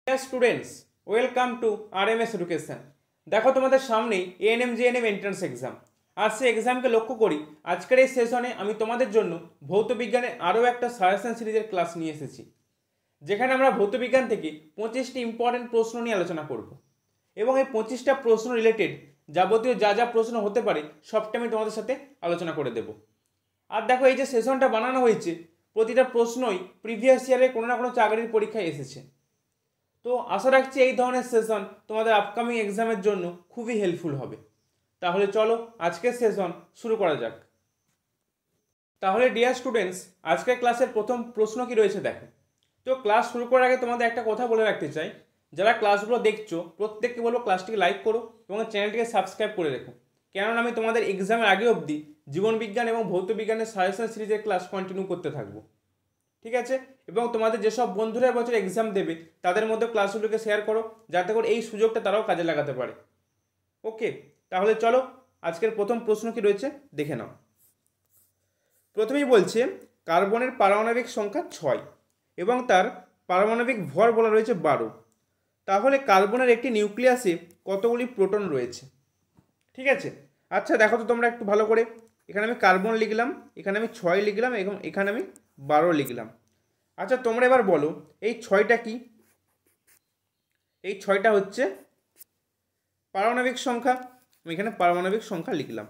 Dear students, welcome to RMS education. দেখো তোমাদের সামনেই এএনএম জিএনএম এন্ট্রান্স এক্সাম। আর সেই এক্সামকে লক্ষ্য করি আজকের এই সেশনে আমি তোমাদের জন্য ভৌত বিজ্ঞানের আরও একটা সাজেশন সিরিজের ক্লাস নিয়ে এসেছি, যেখানে আমরা ভৌত বিজ্ঞান থেকে 25টি ইম্পর্টেন্ট প্রশ্ন নিয়ে আলোচনা করব এবং এই 25টা প্রশ্ন রিলেটেড যাবতীয় যা যা প্রশ্ন হতে পারে সবটা আমি তোমাদের সাথে আলোচনা করে দেব। আর দেখো, এই যে সেশনটা বানানো হয়েছে প্রতিটা প্রশ্নই প্রিভিয়াস ইয়ারে কোনো না কোনো চাকরির পরীক্ষায় এসেছে। তো আশা রাখছি এই ধরনের সেশন তোমাদের আপকামিং এক্সামের জন্য খুবই হেল্পফুল হবে। তাহলে চলো আজকের সেশন শুরু করা যাক। তাহলে ডিয়ার স্টুডেন্টস, আজকের ক্লাসের প্রথম প্রশ্ন কি রয়েছে দেখো। তো ক্লাস শুরু করার আগে তোমাদের একটা কথা বলে রাখতে চাই, যারা ক্লাসগুলো দেখছো প্রত্যেককে বলবো ক্লাসটিকে লাইক করো এবং চ্যানেলটিকে সাবস্ক্রাইব করে রেখো, কেননা আমি তোমাদের এক্সামের আগে অবধি জীবনবিজ্ঞান এবং ভৌত বিজ্ঞানের সাজেশন সিরিজের ক্লাস কন্টিনিউ করতে থাকবো, ঠিক আছে? এবং তোমাদের যেসব বন্ধুরা এবছর এক্সাম দেবে তাদের মধ্যে ক্লাসগুলোকে শেয়ার করো, যাতে করে এই সুযোগটা তারাও কাজে লাগাতে পারে। ওকে, তাহলে চলো আজকের প্রথম প্রশ্ন কি রয়েছে দেখে নাও। প্রথমেই বলছে কার্বনের পারমাণবিক সংখ্যা 6 এবং তার পারমাণবিক ভর বলা রয়েছে 12। তাহলে কার্বনের একটি নিউক্লিয়াসে কতগুলি প্রোটন রয়েছে? ঠিক আছে, আচ্ছা দেখো তো তোমরা একটু ভালো করে। এখানে আমি কার্বন লিখলাম, এখানে আমি 6 লিখলাম এবং এখানে আমি 12 লিখলাম। আচ্ছা তোমরা এবার বলো এই 6টা কি? এই 6টা হচ্ছে পারমাণবিক সংখ্যা। আমি এখানে পারমাণবিক সংখ্যা লিখলাম,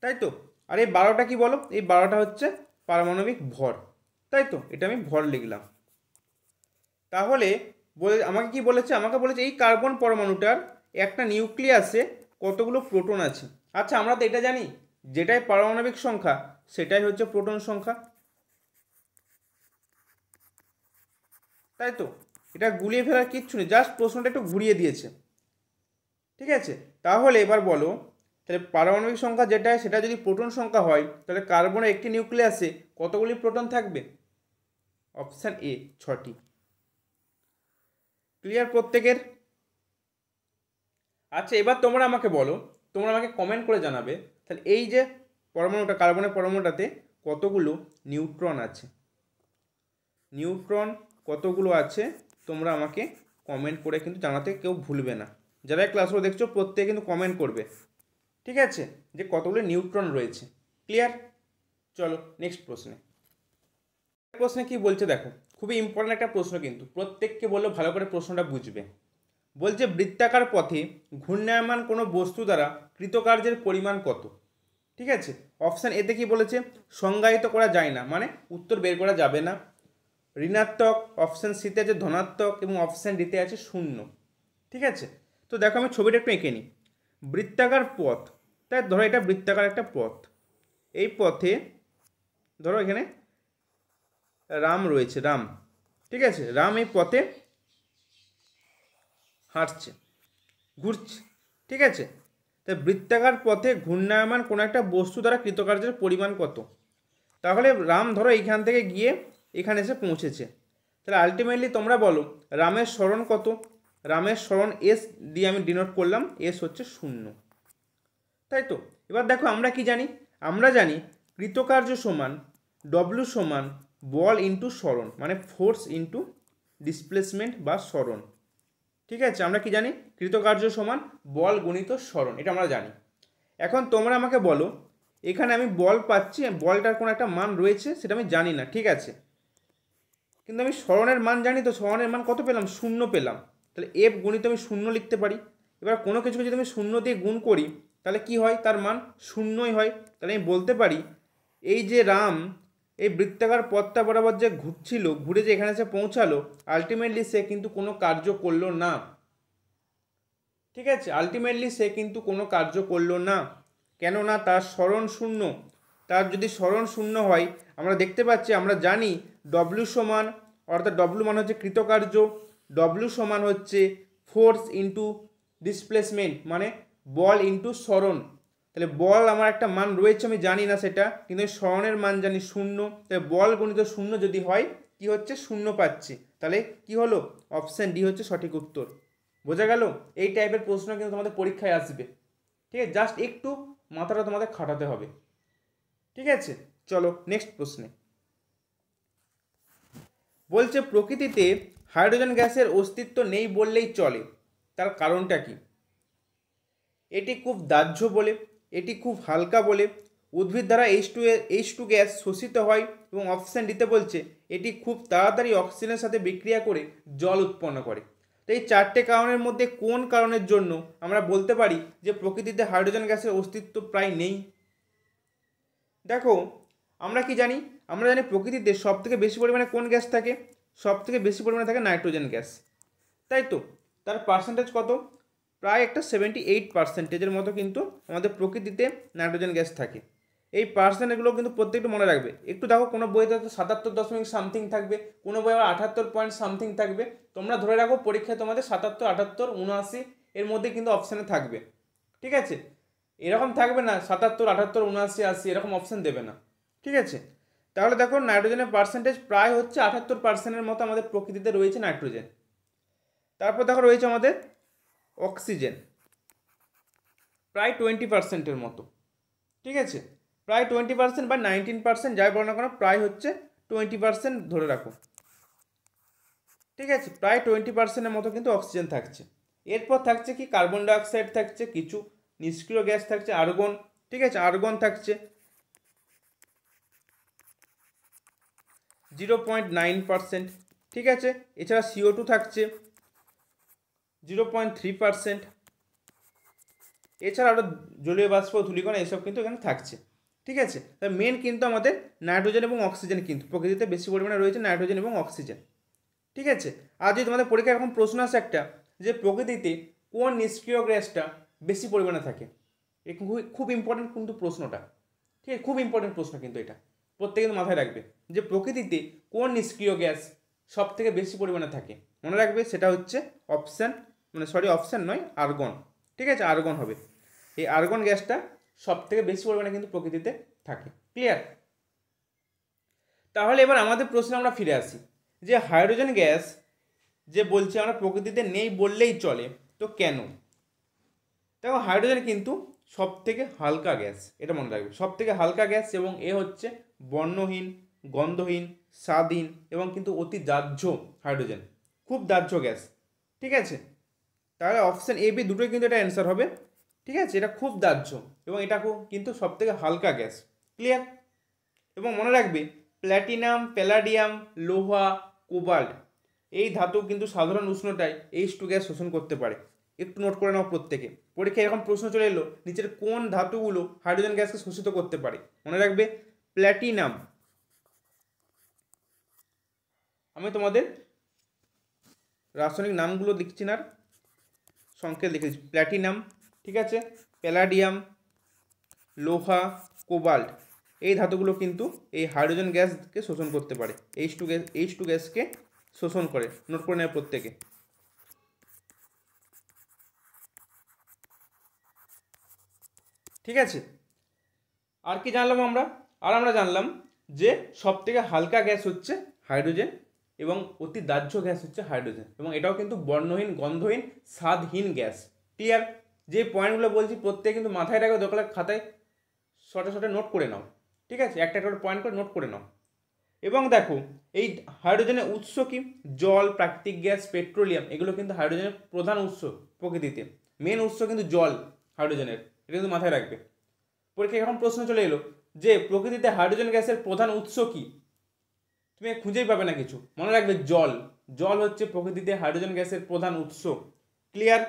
তাই তো। আর এই 12টা কি বলো? এই 12টা হচ্ছে পারমাণবিক ভর, তাই তো। এটা আমি ভর লিখলাম। তাহলে আমাকে কি বলেছে? আমাকে বলেছে এই কার্বন পরমাণুটার একটা নিউক্লিয়াসে কতগুলো প্রোটন আছে। আচ্ছা আমরা তো এটা জানি, যেটাই পারমাণবিক সংখ্যা সেটাই হচ্ছে প্রোটন সংখ্যা, তাই তো। এটা গুলিয়ে ফেলার কিচ্ছু নেই, জাস্ট প্রশ্নটা একটু ঘুরিয়ে দিয়েছে, ঠিক আছে। তাহলে এবার বলো, তাহলে পারমাণবিক সংখ্যা যেটা সেটা যদি প্রোটন সংখ্যা হয় তাহলে কার্বনের একটি নিউক্লিয়াসে কতগুলি প্রোটন থাকবে? অপশান এ 6টি। ক্লিয়ার প্রত্যেকের? আচ্ছা এবার তোমরা আমাকে বলো, তোমরা আমাকে কমেন্ট করে জানাবে তাহলে এই যে পরমাণুটা, কার্বনের পরমাণুটাতে কতগুলো নিউট্রন আছে? নিউট্রন কতগুলো আছে তোমরা আমাকে কমেন্ট করে কিন্তু জানাতে কেউ ভুলবে না। যারা ক্লাসগুলো দেখছো প্রত্যেকে কিন্তু কমেন্ট করবে, ঠিক আছে, যে কতগুলো নিউট্রন রয়েছে। ক্লিয়ার? চলো নেক্সট প্রশ্নে। প্রশ্নে কি বলছে দেখো, খুবই ইম্পর্টেন্ট একটা প্রশ্ন, কিন্তু প্রত্যেককে বললো ভালো করে প্রশ্নটা বুঝবে। বলছে বৃত্তাকার পথে ঘূর্ণায়মান কোনো বস্তু দ্বারা কৃতকার্যের পরিমাণ কত? ঠিক আছে, অপশান এতে কি বলেছে? সংজ্ঞায়িত করা যায় না, মানে উত্তর বের করা যাবে না। ঋণাত্মক, অপশান সিতে আছে ধনাত্মক এবং অপশান ডিতে আছে 0, ঠিক আছে। তো দেখো আমি ছবিটা একটু এঁকে নিই। বৃত্তাকার পথ, তাই ধরো এটা বৃত্তাকার একটা পথ। এই পথে ধরো এখানে রাম রয়েছে, রাম, ঠিক আছে। রাম এই পথে হাঁটছে, ঘুরছে, ঠিক আছে। তাই বৃত্তাকার পথে ঘূর্ণায়মান কোনো একটা বস্তু দ্বারা কৃতকার্যের পরিমাণ কত? তাহলে রাম ধরো এইখান থেকে গিয়ে এখানে এসে পৌঁছেছে, তাহলে আলটিমেটলি তোমরা বলো রামের সরণ কত? রামের সরণ এস দিয়ে আমি ডিনোট করলাম, এস হচ্ছে 0, তাই তো। এবার দেখো আমরা কি জানি? আমরা জানি কৃতকার্য সমান ডব্লু সমান বল ইন্টু সরণ, মানে ফোর্স ইন্টু ডিসপ্লেসমেন্ট বা সরণ, ঠিক আছে। আমরা কি জানি? কৃতকার্য সমান বল গুণিত সরণ, এটা আমরা জানি। এখন তোমরা আমাকে বলো এখানে আমি বল পাচ্ছি, বলটার কোনো একটা মান রয়েছে সেটা আমি জানি না, ঠিক আছে, কিন্তু আমি সরণের মান জানি। তো সরণের মান কত পেলাম? 0 পেলাম। তাহলে এফ গুণিত আমি 0 লিখতে পারি। এবার কোনো কিছুকে যদি আমি 0 দিয়ে গুণ করি তাহলে কি হয়? তার মান 0ই হয়। তাহলে আমি বলতে পারি এই যে রাম এই বৃত্তাকার পথটা বরাবর যে ঘুরছিল, ঘুরে যে এখানে এসে পৌঁছালো, আলটিমেটলি সে কিন্তু কোনো কার্য করলো না, ঠিক আছে। আলটিমেটলি সে কিন্তু কোনো কার্য করলো না, কেননা তার সরণ 0। তার যদি সরণ 0 হয়, আমরা দেখতে পাচ্ছি, আমরা জানি ডব্লিউ সমান, অর্থাৎ ডব্লিউ মান হচ্ছে কৃতকার্য, ডব্লিউ সমান হচ্ছে ফোর্স ইন্টু ডিসপ্লেসমেন্ট, মানে বল ইন্টু সরণ। তাহলে বল আমার একটা মান রয়েছে, আমি জানি না সেটা, কিন্তু সরণের মান জানি 0। তাহলে বল গুণিত 0 যদি হয় কি হচ্ছে? 0 পাচ্ছি। তাহলে কি হলো? অপশান ডি হচ্ছে সঠিক উত্তর। বোঝা গেল? এই টাইপের প্রশ্ন কিন্তু তোমাদের পরীক্ষায় আসবে, ঠিক আছে। জাস্ট একটু মাথাটা তোমাদের খাটাতে হবে, ঠিক ঠিক আছে, চলো নেক্সট প্রশ্নে। বলছে প্রকৃতিতে হাইড্রোজেন গ্যাসের অস্তিত্ব নেই বললেই চলে, তার কারণটা কি? এটি খুব দাহ্য বলে, এটি খুব হালকা বলে, উদ্ভিদ দ্বারা H2 গ্যাস শোষিত হয়, এবং অপশান ডিতে বলছে এটি খুব তাড়াতাড়ি অক্সিজেনের সাথে বিক্রিয়া করে জল উৎপন্ন করে। তো এই চারটে কারণের মধ্যে কোন কারণের জন্য আমরা বলতে পারি যে প্রকৃতিতে হাইড্রোজেন গ্যাসের অস্তিত্ব প্রায় নেই? দেখো, আমরা কি জানি? আমরা জানি প্রকৃতিতে সবথেকে বেশি পরিমাণে কোন গ্যাস থাকে? সবথেকে বেশি পরিমাণে থাকে নাইট্রোজেন গ্যাস, তাই তো? তার পার্সেন্টেজ কত? প্রায় একটা 78% মতো কিন্তু আমাদের প্রকৃতিতে নাইট্রোজেন গ্যাস থাকে। এই পার্সেন্টগুলো কিন্তু প্রত্যেকটা মনে রাখবে। একটু দেখো, কোনো বইতে হয়তো 77.সামথিং থাকবে, কোনো বই আবার 78 পয়েন্ট সামথিং থাকবে। তোমরা ধরে রাখো পরীক্ষায় তোমাদের 77, 78, 79 এর মধ্যে কিন্তু অপশানে থাকবে, ঠিক আছে? এরকম থাকবে না 77, 78, 79, 80 এরকম অপশান দেবে না, ঠিক আছে? তাহলে দেখো নাইট্রোজেনের পার্সেন্টেজ প্রায় হচ্ছে 78%-এর মতো আমাদের প্রকৃতিতে রয়েছে নাইট্রোজেন। তারপর দেখো রয়েছে আমাদের অক্সিজেন, প্রায় 20%-এর মতো, ঠিক আছে? প্রায় 20% বা 19%, যাই বলো না কেন, প্রায় হচ্ছে 20% ধরে রাখো, ঠিক আছে? প্রায় 20%-এর মতো কিন্তু অক্সিজেন থাকছে। এরপর থাকছে কি? কার্বন ডাইঅক্সাইড থাকছে, কিছু নিষ্ক্রিয় গ্যাস থাকছে, আর্গন, ঠিক আছে? আর্গন থাকছে 0.9%, ঠিক আছে? এছাড়া CO2 থাকছে 0.3%। এছাড়া আরও জলীয় বাষ্প, ধূলিকণা এসব কিন্তু এখানে থাকছে, ঠিক আছে? তাই মেন কিন্তু আমাদের নাইট্রোজেন এবং অক্সিজেন কিন্তু প্রকৃতিতে বেশি পরিমাণে রয়েছে, নাইট্রোজেন এবং অক্সিজেন, ঠিক আছে? আর যদি তোমাদের পরীক্ষায় এরকম প্রশ্ন আসে একটা, যে প্রকৃতিতে কোন নিষ্ক্রিয় গ্যাসটা বেশি পরিমাণে থাকে, খুব ইম্পর্টেন্ট কিন্তু প্রশ্নটা, ঠিক আছে? খুব ইম্পর্টেন্ট প্রশ্ন কিন্তু এটা প্রত্যেকে কিন্তু মাথায় রাখবে, যে প্রকৃতিতে কোন নিষ্ক্রিয় গ্যাস সব থেকে বেশি পরিমাণে থাকে। মনে রাখবে সেটা হচ্ছে অপশান নয়, আর্গন, ঠিক আছে? আর্গন হবে। এই আর্গন গ্যাসটা সব থেকে বেশি পরিমাণে কিন্তু প্রকৃতিতে থাকে। ক্লিয়ার? তাহলে এবার আমাদের প্রশ্নে আমরা ফিরে আসি, যে হাইড্রোজেন গ্যাস যে বলছে আমরা প্রকৃতিতে নেই বললেই চলে, তো কেন? দেখো, হাইড্রোজেন কিন্তু সব থেকে হালকা গ্যাস, এটা মনে রাখবে, সব থেকে হালকা গ্যাস, এবং এ হচ্ছে বর্ণহীন, গন্ধহীন, স্বাদহীন, এবং কিন্তু অতি দাহ্য হাইড্রোজেন, খুব দাহ্য গ্যাস, ঠিক আছে? তাহলে অপশান A, B দুটোই কিন্তু এটা অ্যান্সার হবে, ঠিক আছে? এটা খুব দাহ্য এবং এটা কিন্তু সব থেকে হালকা গ্যাস। ক্লিয়ার? এবং মনে রাখবে প্ল্যাটিনাম, প্যালাডিয়াম, লোহা, কোবাল্ট এই ধাতু কিন্তু সাধারণ উষ্ণতায় H2 গ্যাস শোষণ করতে পারে। একটু নোট করে নাও প্রত্যেকে। পরীক্ষায় এরকম প্রশ্ন চলে এলো, নিচের কোন ধাতুগুলো হাইড্রোজেন গ্যাসকে শোষিত করতে পারে? মনে রাখবে প্ল্যাটিনাম। আমি তোমাদের রাসায়নিক নামগুলো লিখছি না, সংকেত লিখে দিচ্ছি। প্ল্যাটিনাম, ঠিক আছে? প্যালাডিয়াম, লোহা, কোবাল্ট এই ধাতুগুলো কিন্তু এই হাইড্রোজেন গ্যাসকে শোষণ করতে পারে, H2 গ্যাসকে শোষণ করে। নোট করে নেবে প্রত্যেকে। ঠিক আছে? আর কি জানলাম আমরা? আর আমরা জানলাম যে সব থেকে হালকা গ্যাস হচ্ছে হাইড্রোজেন, এবং অতি দাহ্য গ্যাস হচ্ছে হাইড্রোজেন, এবং এটাও কিন্তু বর্ণহীন, গন্ধহীন, স্বাদহীন গ্যাস। ক্লিয়ার? যে পয়েন্টগুলো বলছি প্রত্যেকে কিন্তু মাথায় রাখবে, দরকার খাতায় শর্টে নোট করে নাও, ঠিক আছে? একটা একটা পয়েন্ট করে নোট করে নাও। এবং দেখো, এই হাইড্রোজেনের উৎস কি? জল, প্রাকৃতিক গ্যাস, পেট্রোলিয়াম, এগুলো কিন্তু হাইড্রোজেনের প্রধান উৎস প্রকৃতিতে। মেন উৎস কিন্তু জল হাইড্রোজেনের, এটা কিন্তু মাথায় রাখবে। পরীক্ষায় এখন প্রশ্ন চলে এলো যে প্রকৃতিতে হাইড্রোজেন গ্যাসের প্রধান উৎস কি? তুমি খুঁজেই পাবে না কিছু। মনে রাখবে জল, জল হচ্ছে প্রকৃতিতে হাইড্রোজেন গ্যাসের প্রধান উৎস। ক্লিয়ার?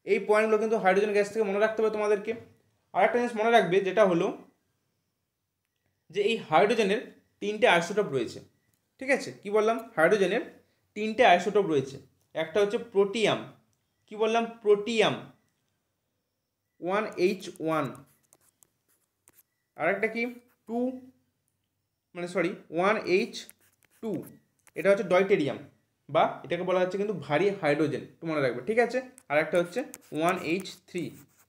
এই পয়েন্টগুলো কিন্তু হাইড্রোজেন গ্যাস থেকে মনে রাখতে হবে তোমাদেরকে। আর একটা জিনিস মনে রাখবে, যেটা হলো যে এই হাইড্রোজেনের 3টে আইসোটোপ রয়েছে, ঠিক আছে? কি বললাম? হাইড্রোজেনের 3টে আইসোটোপ রয়েছে। একটা হচ্ছে প্রোটিয়াম, কি বললাম? প্রোটিয়াম 1H1, আর একটা কি 1H2, এটা হচ্ছে ডয়টেরিয়াম, বা এটাকে বলা হচ্ছে কিন্তু ভারী হাইড্রোজেন, একটু মনে রাখবে, ঠিক আছে? আর একটা হচ্ছে 1H3,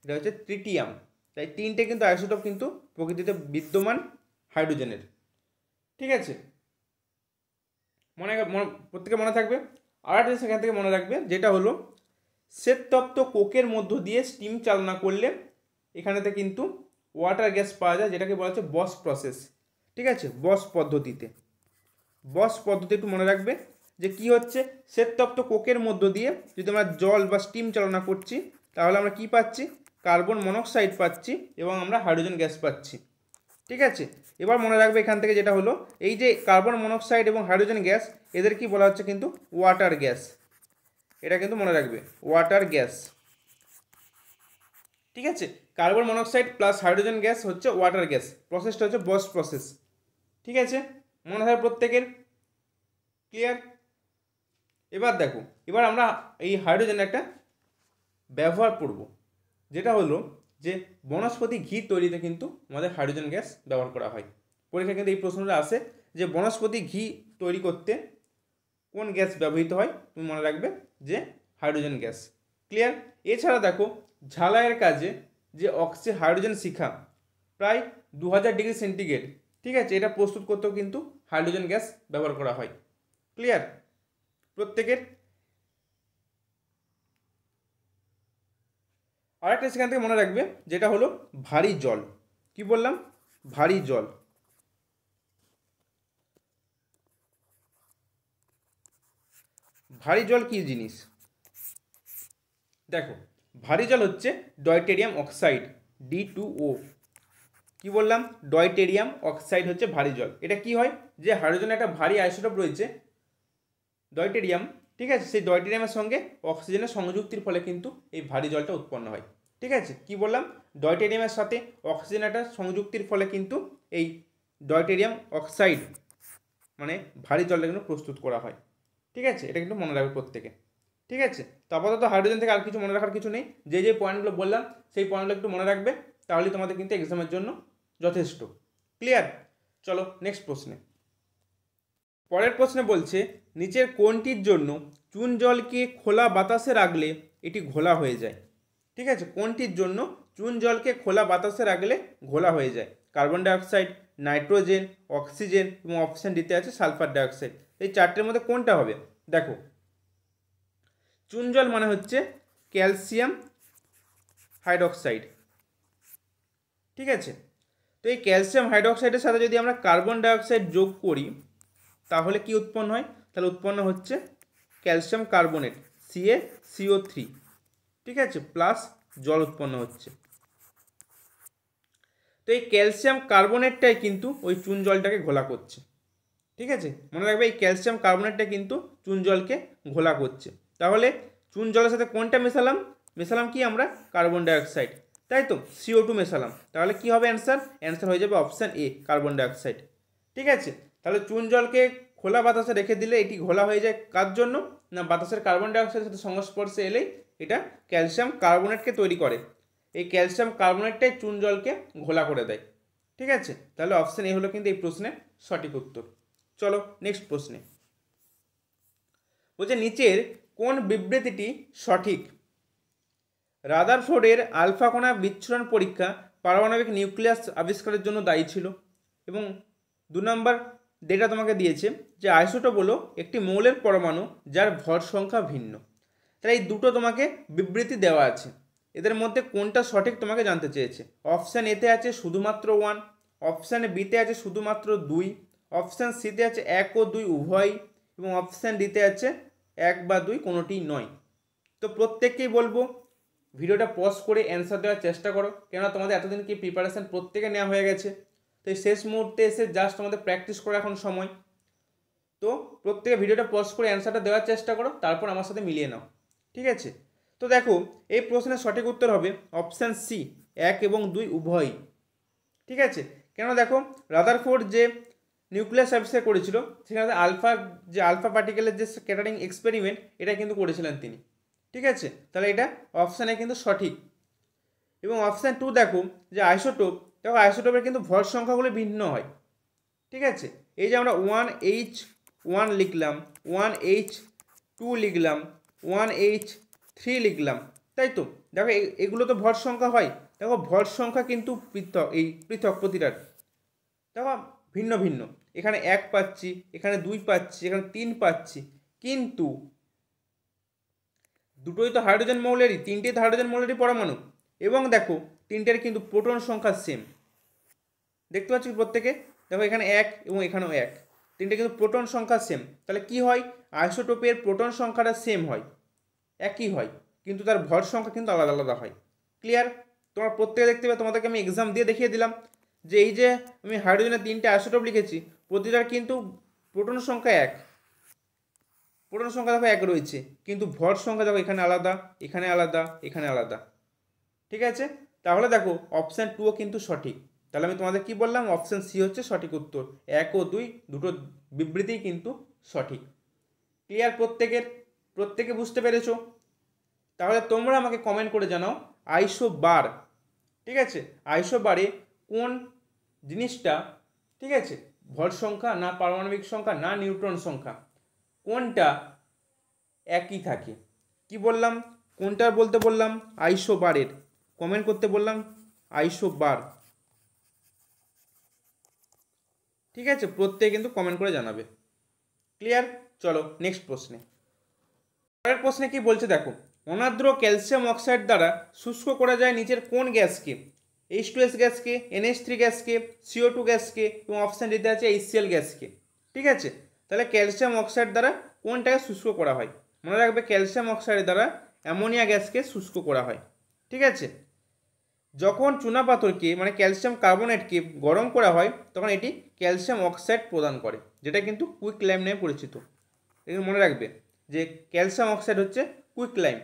এটা হচ্ছে ট্রিটিয়াম। তাই 3টে কিন্তু আইসোটোপ কিন্তু প্রকৃতিতে বিদ্যমান হাইড্রোজেনের, ঠিক আছে? প্রত্যেকে মনে থাকবে। আর একটা সেখান থেকে মনে রাখবে, যেটা হলো শ্বেততপ্ত কোকের মধ্য দিয়ে স্টিম চালনা করলে এখানেতে কিন্তু ওয়াটার গ্যাস পাওয়া যায়, যেটাকে বলা হচ্ছে বস প্রসেস। ঠিক আছে, বস পদ্ধতিতে। বস পদ্ধতি একটু মনে রাখবে যে কি হচ্ছে, শ্বেততপ্ত কোকের মধ্য দিয়ে যদি আমরা জল বা স্টিম চালনা করছি, তাহলে আমরা কি পাচ্ছি, কার্বন মনোক্সাইড পাচ্ছি এবং আমরা হাইড্রোজেন গ্যাস পাচ্ছি। ঠিক আছে, এবার মনে রাখবে এখান থেকে যেটা হলো, এই যে কার্বন মনোক্সাইড এবং হাইড্রোজেন গ্যাস, এদের কি বলা হচ্ছে কিন্তু ওয়াটার গ্যাস। এটা কিন্তু মনে রাখবে, ওয়াটার গ্যাস। ঠিক আছে, carbon monoxide plus hydrogen gas হচ্ছে ওয়াটার গ্যাস। প্রসেসটা হচ্ছে বস প্রসেস। ঠিক আছে, মনে হয় প্রত্যেকের ক্লিয়ার। এবার দেখো, এবার আমরা এই হাইড্রোজেনের একটা ব্যবহার করব, যেটা হলো যে বনস্পতি ঘি তৈরিতে কিন্তু আমাদের হাইড্রোজেন গ্যাস ব্যবহার করা হয়। পরীক্ষা কিন্তু এই প্রশ্নটা আসে যে বনস্পতি ঘি তৈরি করতে কোন গ্যাস ব্যবহৃত হয়, তুমি মনে রাখবে যে হাইড্রোজেন গ্যাস। ক্লিয়ার। এছাড়া দেখো, ঝালাইয়ের কাজে যে হাইড্রোজেন শিখা প্রায় 2000 ডিগ্রি সেন্টিগ্রেড, ঠিক আছে, এটা প্রস্তুত করতেও কিন্তু হাইড্রোজেন গ্যাস ব্যবহার করা হয়। ক্লিয়ার প্রত্যেকের। আরেকটা সেখান থেকে মনে রাখবে, যেটা হলো ভারী জল। কি বললাম, ভারী জল। ভারী জল কি জিনিস, দেখো, ভারী জল হচ্ছে ডয়টেরিয়াম অক্সাইড, D2O। কি বললাম, ডয়টেরিয়াম অক্সাইড হচ্ছে ভারী জল। এটা কি হয়, যে হাইড্রোজেনের একটা ভারী আইসোটোপ রয়েছে ডয়টেরিয়াম, ঠিক আছে, সেই ডয়টেরিয়ামের সঙ্গে অক্সিজেনের সংযুক্তির ফলে কিন্তু এই ভারী জলটা উৎপন্ন হয়। ঠিক আছে, কি বললাম, ডয়টেরিয়ামের সাথে অক্সিজেন একটা সংযুক্তির ফলে কিন্তু এই ডয়টেরিয়াম অক্সাইড মানে ভারী জলটা কিন্তু প্রস্তুত করা হয়। ঠিক আছে, এটা কিন্তু মনে রাখবে প্রত্যেকে। ঠিক আছে, তো আপাতত হাইড্রোজেন থেকে আর কিছু মনে রাখার কিছু নেই। যে যে পয়েন্টগুলো বললাম সেই পয়েন্টগুলো একটু মনে রাখবে, তাহলেই তোমাদের কিন্তু এক্সামের জন্য যথেষ্ট। ক্লিয়ার। চলো নেক্সট প্রশ্নে। পরের প্রশ্নে বলছে, নিচের কোনটির জন্য চুন জলকে খোলা বাতাসে রাখলে এটি ঘোলা হয়ে যায়। ঠিক আছে, কোনটির জন্য চুন জলকে খোলা বাতাসে রাখলে ঘোলা হয়ে যায়। কার্বন ডাইঅক্সাইড, নাইট্রোজেন, অক্সিজেন এবং অপশান ডিতে আছে সালফার ডাইঅক্সাইড। এই চারটের মধ্যে কোনটা হবে, দেখো, চুন জল মানে হচ্ছে ক্যালসিয়াম হাইড্রক্সাইড। ঠিক আছে, তো এই ক্যালসিয়াম হাইড্রক্সাইডের সাথে যদি আমরা কার্বন ডাইঅক্সাইড যোগ করি, তাহলে কি উৎপন্ন হয়, তাহলে উৎপন্ন হচ্ছে ক্যালসিয়াম কার্বনেট, CaCO3। ঠিক আছে, প্লাস জল উৎপন্ন হচ্ছে। তো এই ক্যালসিয়াম কার্বনেটটাই কিন্তু ওই চুন জলটাকে ঘোলা করছে। ঠিক আছে, মনে রাখবে এই ক্যালসিয়াম কার্বনেটটা কিন্তু চুন জলকে ঘোলা করছে। তাহলে চুন জলের সাথে কোনটা মেশালাম, মেশালাম কি আমরা, কার্বন ডাইঅক্সাইড, তাই তো, CO2 মেশালাম। তাহলে কি হবে অ্যান্সার, অ্যান্সার হয়ে যাবে অপশান এ, কার্বন ডাইঅক্সাইড। ঠিক আছে, তাহলে চুন জলকে খোলা বাতাসে রেখে দিলে এটি ঘোলা হয়ে যায়, কার জন্য না, বাতাসের কার্বন ডাইঅক্সাইডের সাথে সংস্পর্শে এলেই এটা ক্যালসিয়াম কার্বনেটকে তৈরি করে। এই ক্যালসিয়াম কার্বনেটটাই চুন জলকে ঘোলা করে দেয়। ঠিক আছে, তাহলে অপশান এ হলো কিন্তু এই প্রশ্নের সঠিক উত্তর। চলো নেক্সট প্রশ্নে। বলছে, নিচের কোন বিবৃতিটি সঠিক। রাদারফোর্ডের আলফা কণা বিচ্ছুরণ পরীক্ষা পারমাণবিক নিউক্লিয়াস আবিষ্কারের জন্য দায়ী ছিল। এবং 2 নম্বর ডেটা তোমাকে দিয়েছে যে আইসোটোপ হলো একটি মৌলের পরমাণু যার ভর সংখ্যা ভিন্ন। তাই এই দুটো তোমাকে বিবৃতি দেওয়া আছে, এদের মধ্যে কোনটা সঠিক তোমাকে জানতে চেয়েছে। অপশান এতে আছে শুধুমাত্র 1, অপশান বিতে আছে শুধুমাত্র 2, অপশান সিতে আছে 1 ও 2 উভয়ই, এবং অপশান ডিতে আছে 1 বা 2 কোনোটিই নয়। তো প্রত্যেককেই বলবো ভিডিওটা পজ করে অ্যান্সার দেওয়ার চেষ্টা করো, কেননা তোমাদের এতদিন কি প্রিপারেশান প্রত্যেকে নেওয়া হয়ে গেছে। তো এই শেষ মুহূর্তে এসে জাস্ট তোমাদের প্র্যাকটিস করার এখন সময়। তো প্রত্যেকে ভিডিওটা পজ করে অ্যান্সারটা দেওয়ার চেষ্টা করো, তারপর আমার সাথে মিলিয়ে নাও। ঠিক আছে, তো দেখো এই প্রশ্নের সঠিক উত্তর হবে অপশান সি, 1 এবং 2 উভয়ই। ঠিক আছে, কেন দেখো, রাদারফোর্ড যে নিউক্লিয়াস আবিষ্কার করেছিল, সেখানে আলফা পার্টিকেলের যে স্ক্যাটারিং এক্সপেরিমেন্ট, এটা কিন্তু করেছিলেন তিনি। ঠিক আছে, তাহলে এটা অপশান এ কিন্তু সঠিক। এবং অপশান 2 দেখো, যে আইসোটোপ, দেখো আইসোটোপের কিন্তু ভর সংখ্যাগুলো ভিন্ন হয়। ঠিক আছে, এই যে আমরা 1H1 লিখলাম, 1H2 লিখলাম, 1H3 লিখলাম, তাই তো, দেখো এগুলো তো ভর সংখ্যা হয়। দেখো ভর সংখ্যা কিন্তু পৃথক প্রতিটার, দেখো ভিন্ন ভিন্ন। এখানে 1 পাচ্ছি, এখানে 2 পাচ্ছি, এখানে 3 পাচ্ছি, কিন্তু দুটোই তো হাইড্রোজেন মৌলেরই, 3টি হাইড্রোজেন মৌলেরই পরমাণু। এবং দেখো তিনটের কিন্তু প্রোটন সংখ্যা সেম। দেখতে পাচ্ছি প্রত্যেকে, দেখো এখানে 1 এবং এখানেও 1, তিনটে কিন্তু প্রোটন সংখ্যা সেম। তাহলে কি হয়, আইসোটোপের প্রোটন সংখ্যাটা সেম হয়, একই হয়, কিন্তু তার ভর সংখ্যা কিন্তু আলাদা আলাদা হয়। ক্লিয়ার? তোমরা প্রত্যেকে দেখতে পাবে, তোমাদেরকে আমি এক্সাম দিয়ে দেখিয়ে দিলাম যে এই যে আমি হাইড্রোজেনের 3টে আইসোটোপ লিখেছি, প্রতিটার কিন্তু প্রোটন সংখ্যা 1, প্রোটন সংখ্যা দেখো 1 রয়েছে, কিন্তু ভর সংখ্যা দেখো এখানে আলাদা, এখানে আলাদা, এখানে আলাদা। ঠিক আছে, তাহলে দেখো অপশান 2ও কিন্তু সঠিক। তাহলে আমি তোমাদের কি বললাম, অপশান সি হচ্ছে সঠিক উত্তর। 1 ও 2 দুটো বিবৃতিই কিন্তু সঠিক। ক্লিয়ার? প্রত্যেকে বুঝতে পেরেছো? তাহলে তোমরা আমাকে কমেন্ট করে জানাও আইসোবার, ঠিক আছে, আইসোবারে কোন জিনিসটা, ঠিক আছে, ভর সংখ্যা না পারমাণবিক সংখ্যা না নিউট্রন সংখ্যা, কোনটা একই থাকে। কি বললাম, কোনটা বলতে বললাম, আইসোবারের। কমেন্ট করতে বললাম আইসোবার। ঠিক আছে, প্রত্যেকে কিন্তু কমেন্ট করে জানাবে। ক্লিয়ার? চলো নেক্সট প্রশ্নে। পরের প্রশ্নে কি বলছে দেখো, অনার্দ্র ক্যালসিয়াম অক্সাইড দ্বারা শুষ্ক করা যায় নিচের কোন গ্যাসকে? H2S গ্যাসকে, NH3 গ্যাসকে, CO2 গ্যাসকে এবং অপশান দিতে আছে HCl গ্যাসকে। ঠিক আছে, তাহলে ক্যালসিয়াম অক্সাইড দ্বারা কোনটাকে শুষ্ক করা হয়? মনে রাখবে, ক্যালসিয়াম অক্সাইড দ্বারা অ্যামোনিয়া গ্যাসকে শুষ্ক করা হয়। ঠিক আছে, যখন চুনাপাথরকে মানে ক্যালসিয়াম কার্বনেটকে গরম করা হয় তখন এটি ক্যালসিয়াম অক্সাইড প্রদান করে, যেটা কিন্তু কুইক লাইম নামে পরিচিত। এগুলো মনে রাখবে যে ক্যালসিয়াম অক্সাইড হচ্ছে কুইক লাইম,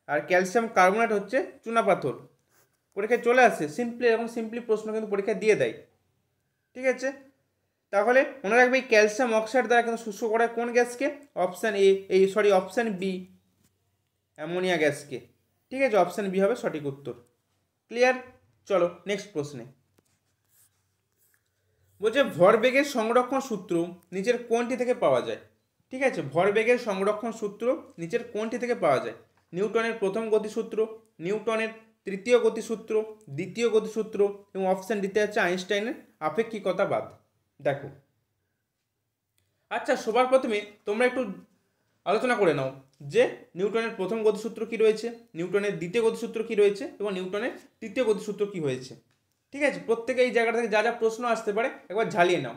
আর ক্যালসিয়াম কার্বনেট হচ্ছে চুনাপাথর। পরীক্ষায় চলে আসে সিম্পলি, এরকম সিম্পলি প্রশ্ন কিন্তু পরীক্ষায় দিয়ে দেয়। ঠিক আছে, তাহলে মনে রাখবে এই ক্যালসিয়াম অক্সাইড দ্বারা কিন্তু শুষ্ক করা কোন গ্যাসকে? অপশান অপশান বি, অ্যামোনিয়া গ্যাসকে। ঠিক আছে, অপশান বি হবে সঠিক উত্তর। ক্লিয়ার? চলো নেক্সট প্রশ্নে। বলছে ভরবেগের সংরক্ষণ সূত্র নিচের কোনটি থেকে পাওয়া যায়? ঠিক আছে, ভরবেগের সংরক্ষণ সূত্র নিচের কোনটি থেকে পাওয়া যায়? নিউটনের প্রথম গতিসূত্র, নিউটনের তৃতীয় গতিসূত্র, দ্বিতীয় গতিসূত্র এবং অপশান দিতে হচ্ছে আইনস্টাইনের আপেক্ষিকতাবাদ। দেখো, আচ্ছা সবার প্রথমে তোমরা একটু আলোচনা করে নাও যে নিউটনের প্রথম গতিসূত্র কি রয়েছে, নিউটনের দ্বিতীয় গতিসূত্র কি রয়েছে এবং নিউটনের তৃতীয় গতিসূত্র কি হয়েছে। ঠিক আছে, প্রত্যেকে এই জায়গা থেকে যা যা প্রশ্ন আসতে পারে একবার ঝালিয়ে নাও।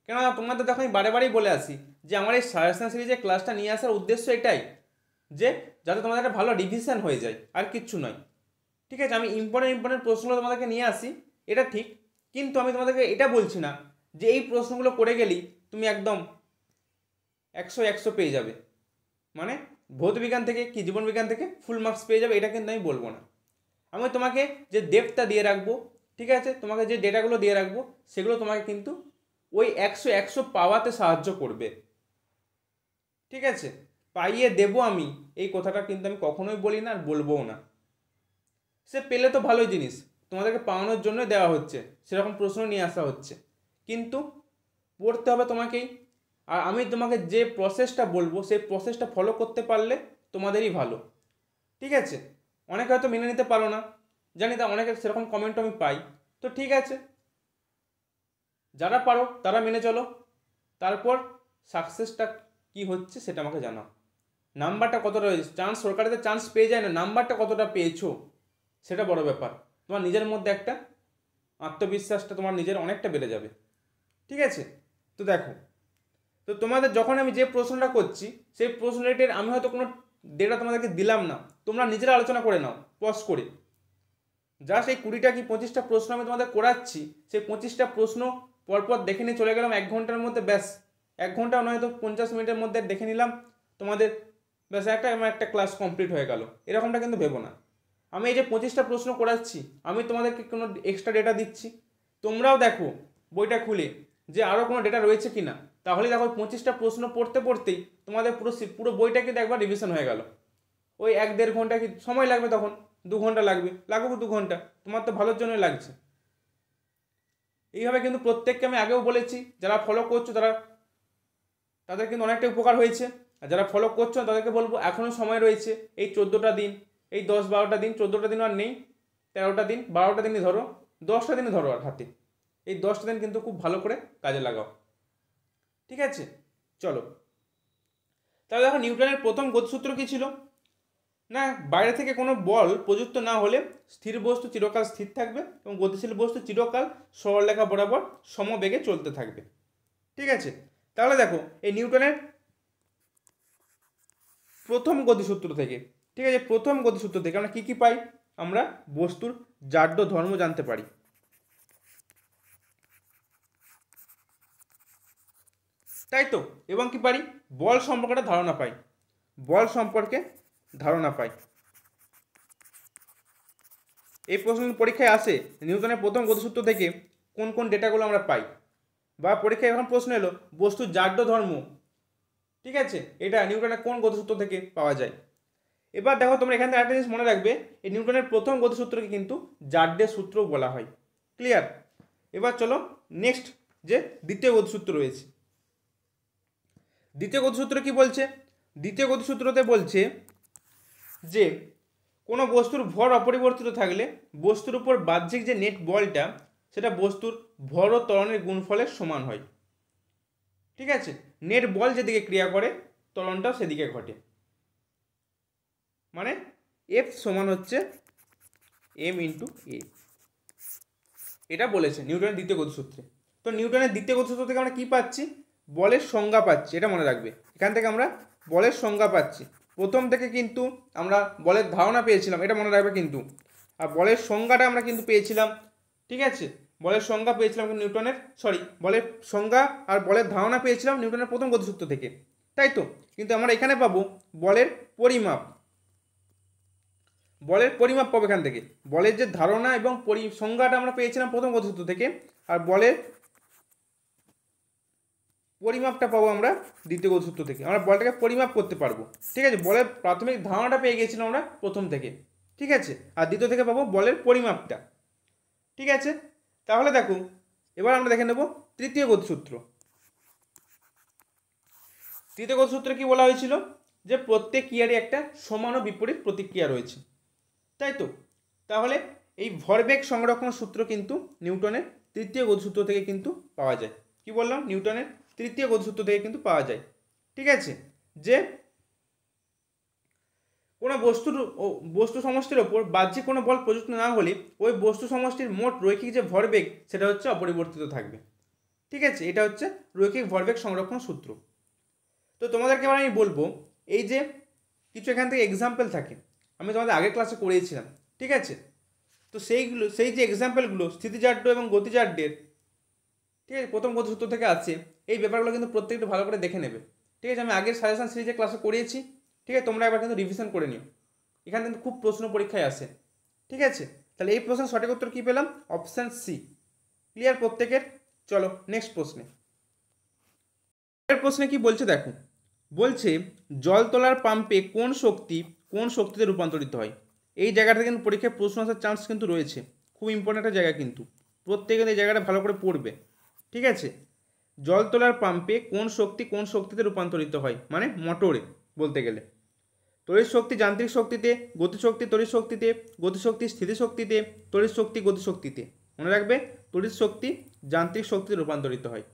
কেননা তোমাদের দেখো আমি বারে বারেই বলে আসি যে আমার এই সাজেশন সিরিজে ক্লাসটা নিয়ে আসার উদ্দেশ্য এটাই যে যাতে তোমাদের একটা ভালো রিভিশন হয়ে যায়, আর কিচ্ছু নয়। ঠিক আছে, আমি ইম্পর্টেন্ট প্রশ্নগুলো তোমাদেরকে নিয়ে আসি, এটা ঠিক, কিন্তু আমি তোমাদেরকে এটা বলছি না যে এই প্রশ্নগুলো করে গেলেই তুমি একদম 100 পেয়ে যাবে, মানে ভৌতবিজ্ঞান থেকে কি জীবনবিজ্ঞান থেকে ফুল মার্কস পেয়ে যাবে, এটা কিন্তু আমি বলবো না। আমি তোমাকে যে ডেপথটা দিয়ে রাখবো, ঠিক আছে, তোমাকে যে ডেটাগুলো দিয়ে রাখবো সেগুলো তোমাকে কিন্তু ওই 100 পাওয়াতে সাহায্য করবে। ঠিক আছে, পাইয়ে দেবো আমি, এই কথাটা কিন্তু আমি কখনোই বলি না আর বলবোও না। সে পেলে তো ভালোই জিনিস, তোমাদেরকে পাওয়ানোর জন্য দেওয়া হচ্ছে, সেরকম প্রশ্ন নিয়ে আসা হচ্ছে, কিন্তু পড়তে হবে তোমাকেই। আর আমি তোমাকে যে প্রসেসটা বলবো সেই প্রসেসটা ফলো করতে পারলে তোমাদেরই ভালো। ঠিক আছে, অনেকে হয়তো মেনে নিতে পারো না জানি, তা অনেকের সেরকম কমেন্টও আমি পাই, তো ঠিক আছে, যারা পারো তারা মেনে চলো, তারপর সাকসেসটা কি হচ্ছে সেটা আমাকে জানাও। নাম্বারটা কতটা হয়েছে, চান্স সরকারিতে চান্স পেয়ে যায় না, নাম্বারটা কতটা পেয়েছো সেটা বড় ব্যাপার। তোমার নিজের মধ্যে একটা আত্মবিশ্বাসটা তোমার নিজের অনেকটা বেড়ে যাবে। ঠিক আছে, তো দেখো, তো তোমাদের যখন আমি যে প্রশ্নটা করছি সেই প্রশ্ন রিলেটেড আমি হয়তো কোনো ডেটা তোমাদেরকে দিলাম না, তোমরা নিজেরা আলোচনা করে নাও পজ করে। জাস্ট এই 20টা কি 25টা প্রশ্ন আমি তোমাদের করাচ্ছি, সেই 25টা প্রশ্ন পরপর দেখে নিয়ে চলে গেলাম 1 ঘন্টার মধ্যে, ব্যাস 1 ঘন্টা নয় তো 50 মিনিটের মধ্যে দেখে নিলাম তোমাদের, ব্যাস একটা ক্লাস কমপ্লিট হয়ে গেল, এরকমটা কিন্তু ভেবো না। আমি এই যে 25টা প্রশ্ন করাচ্ছি, আমি তোমাদেরকে কোনো এক্সট্রা ডেটা দিচ্ছি, তোমরাও দেখো বইটা খুলে যে আরও কোনো ডেটা রয়েছে কি না, তাহলে দেখো 25টা প্রশ্ন পড়তে পড়তেই তোমাদের পুরো বইটা কিন্তু একবার রিভিশন হয়ে গেল। ওই 1-1.5 ঘন্টা কি সময় লাগবে, তখন 2 ঘন্টা লাগুক 2 ঘন্টা, তোমার তো ভালোর জন্যই লাগছে। এইভাবে কিন্তু প্রত্যেককে আমি আগেও বলেছি, যারা ফলো করছো তাদের কিন্তু অনেকটা উপকার হয়েছে, আর যারা ফলো করছো না তাদেরকে বলবো এখনও সময় রয়েছে, এই 14টা দিন, এই 10-12টা দিন, 14টা দিন আর নেই, 13টা দিন, 12টা দিনই ধরো, 10টা দিনই ধরো আর হাতে, এই 10টা দিন কিন্তু খুব ভালো করে কাজে লাগাও। ঠিক আছে, চলো তাহলে দেখো নিউটনের প্রথম গতিসূত্র কী ছিল? না, বাইরে থেকে কোনো বল প্রযুক্ত না হলে স্থির বস্তু চিরকাল স্থির থাকবে এবং গতিশীল বস্তু চিরকাল সরলরেখা বরাবর সমবেগে চলতে থাকবে। ঠিক আছে, তাহলে দেখো এই নিউটনের প্রথম গতিসূত্র থেকে, ঠিক আছে, প্রথম গতিসূত্র থেকে আমরা কি কি পাই? আমরা বস্তুর জাড্য ধর্ম জানতে পারি, তাই তো, এবং কি পারি? বল সম্পর্কে ধারণা পাই, বল সম্পর্কে ধারণা পাই। এই প্রশ্ন পরীক্ষায় আসে নিউটনের প্রথম গতিসূত্র থেকে কোন কোন ডেটাগুলো আমরা পাই, বা পরীক্ষায় এখন প্রশ্ন এলো বস্তুর জাড্য ধর্ম, ঠিক আছে, এটা নিউটনের কোন গতিসূত্র থেকে পাওয়া যায়। এবার দেখো তোমরা এখান থেকে একটা জিনিস মনে রাখবে, এই নিউটনের প্রথম গতিসূত্রকে কিন্তু জাড্যের সূত্র বলা হয়। ক্লিয়ার? এবার চলো নেক্সট যে দ্বিতীয় গতিসূত্র রয়েছে। দ্বিতীয় গতিসূত্র কি বলছে? দ্বিতীয় গতিসূত্রতে বলছে যে কোনো বস্তুর ভর অপরিবর্তিত থাকলে বস্তুর উপর বাহ্যিক যে নেট বলটা সেটা বস্তুর ভর ও ত্বরণের গুণফলের সমান হয়। ঠিক আছে, নেট বল যেদিকে ক্রিয়া করে ত্বরণটাও সেদিকে ঘটে, মানে এফ সমান হচ্ছে এম ইন্টু এ, এটা বলেছে নিউটনের দ্বিতীয় গতিসূত্রে। তো নিউটনের দ্বিতীয় গতিসূত্র থেকে আমরা কি পাচ্ছি? বলের সংজ্ঞা পাচ্ছি, এটা মনে রাখবে। এখান থেকে আমরা বলের সংজ্ঞা পাচ্ছি। প্রথম থেকে কিন্তু আমরা বলের ধারণা পেয়েছিলাম, এটা মনে রাখবে কিন্তু, আর বলের সংজ্ঞাটা আমরা কিন্তু পেয়েছিলাম, ঠিক আছে, বলের সংজ্ঞা পেয়েছিলাম নিউটনের, বলের সংজ্ঞা আর বলের ধারণা পেয়েছিলাম নিউটনের প্রথম গতিসূত্র থেকে, তাই তো। কিন্তু আমরা এখানে পাবো বলের পরিমাপ, বলের পরিমাপ পাবো এখান থেকে। বলের যে ধারণা এবং সংজ্ঞাটা আমরা পেয়েছিলাম প্রথম গতিসূত্র থেকে, আর বলের পরিমাপটা পাবো আমরা দ্বিতীয় গতিসূত্র থেকে। আমরা বলটাকে পরিমাপ করতে পারবো, ঠিক আছে। বলের প্রাথমিক ধারণাটা পেয়ে গেছিলাম আমরা প্রথম থেকে, ঠিক আছে, আর দ্বিতীয় থেকে পাবো বলের পরিমাপটা, ঠিক আছে। তাহলে দেখো এবার আমরা দেখে নেব তৃতীয় গতিসূত্র। তৃতীয় গতিসূত্রে কি বলা হয়েছিল? যে প্রত্যেক ক্রিয়ারই একটা সমান ও বিপরীত প্রতিক্রিয়া রয়েছে, তাই তো। তাহলে এই ভরবেগ সংরক্ষণ সূত্র কিন্তু নিউটনের তৃতীয় গতিসূত্র থেকে কিন্তু পাওয়া যায়। কি বললাম? নিউটনের তৃতীয় গতিসূত্র থেকে কিন্তু পাওয়া যায়, ঠিক আছে। যে কোনো বস্তু সমষ্টির ওপর বাহ্যিক কোনো বল প্রযুক্ত না হলে ওই বস্তু সমষ্টির মোট রৈখিক যে ভরবেগ সেটা হচ্ছে অপরিবর্তিত থাকবে, ঠিক আছে। এটা হচ্ছে রৈখিক ভরবেগ সংরক্ষণ সূত্র। তো তোমাদেরকে এবার আমি বলবো, এই যে কিছু এখান থেকে এক্সাম্পল থাকে, আমি তোমাদের আগের ক্লাসে করিয়েছিলাম, ঠিক আছে। তো সেই যে এক্সাম্পলগুলো স্থিতিজাড্য এবং গতিজাড্যের, ঠিক আছে, প্রথম গতিসূত্র থেকে আছে, এই ব্যাপারগুলো কিন্তু প্রত্যেকটা ভালো করে দেখে নেবে, ঠিক আছে। আমি আগের সাজেশন সিরিজে ক্লাসে করিয়েছি, ঠিক আছে, তোমরা এবার কিন্তু রিভিশন করে নিও, এখানে কিন্তু খুব প্রশ্ন পরীক্ষায় আসে, ঠিক আছে। তাহলে এই প্রশ্নের সঠিক উত্তর কী পেলাম? Option C. ক্লিয়ার প্রত্যেকের? চলো নেক্সট প্রশ্নে। এর প্রশ্নে কি বলছে দেখো, বলছে জল তোলার পাম্পে কোন শক্তিতে রূপান্তরিত হয়। এই জায়গাটা কিন্তু পরীক্ষায় প্রশ্ন আসার চান্স কিন্তু রয়েছে, খুব ইম্পর্টেন্ট একটা জায়গা কিন্তু, প্রত্যেকে এই জায়গাটা ভালো করে পড়বে, ঠিক আছে। জল তোলার পাম্পে কোন শক্তিতে রূপান্তরিত হয়, মানে মোটরে বলতে গেলে। তড়িৎ শক্তি যান্ত্রিক শক্তিতে, গতিশক্তি তড়িৎ শক্তিতে, গতিশক্তি স্থিতিশক্তিতে, তড়িৎ শক্তি গতিশক্তিতে। মনে রাখবে তড়িৎ শক্তি যান্ত্রিক শক্তিতে রূপান্তরিত হয়,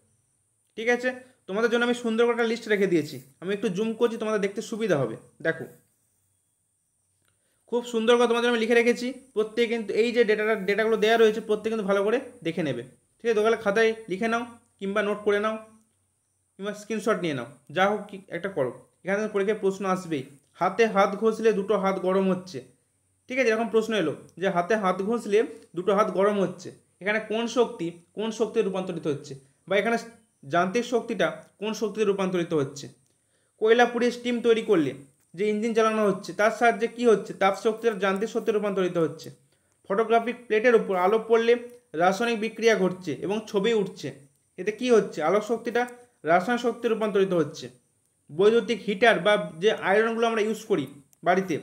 ঠিক আছে। তোমাদের জন্য আমি সুন্দর একটা লিস্ট রেখে দিয়েছি, আমি একটু জুম করছি, তোমাদের দেখতে সুবিধা হবে। দেখো খুব সুন্দর করে তোমাদের আমি লিখে রেখেছি, প্রত্যেকে কিন্তু এই যে ডেটাগুলো দেওয়া রয়েছে প্রত্যেকে কিন্তু ভালো করে দেখে নেবে, ঠিক আছে। দোকানে খাতায় লিখে নাও কিংবা নোট করে নাও কিংবা স্ক্রিনশট নিয়ে নাও, যা হোক কি একটা করো। এখানে পরীক্ষায় প্রশ্ন আসবেই, হাতে হাত ঘষলে দুটো হাত গরম হচ্ছে, ঠিক আছে, এরকম প্রশ্ন এলো যে হাতে হাত ঘষলে দুটো হাত গরম হচ্ছে, এখানে কোন শক্তিতে রূপান্তরিত হচ্ছে, বা এখানে যান্ত্রিক শক্তিটা কোন শক্তিতে রূপান্তরিত হচ্ছে। কয়লা পুড়িয়ে স্টিম তৈরি করলে যে ইঞ্জিন চালানো হচ্ছে তার সাহায্যে কী হচ্ছে? তাপ শক্তির যান্ত্রিক শক্তিতে রূপান্তরিত হচ্ছে। ফটোগ্রাফিক প্লেটের উপর আলো পড়লে রাসায়নিক বিক্রিয়া ঘটছে এবং ছবি উঠছে, এতে কি হচ্ছে? আলোক শক্তিটা রাসায়নিক শক্তিতে রূপান্তরিত হচ্ছে। বৈদ্যুতিক হিটার বা যে আয়রনগুলো আমরা ইউজ করি বাড়িতে,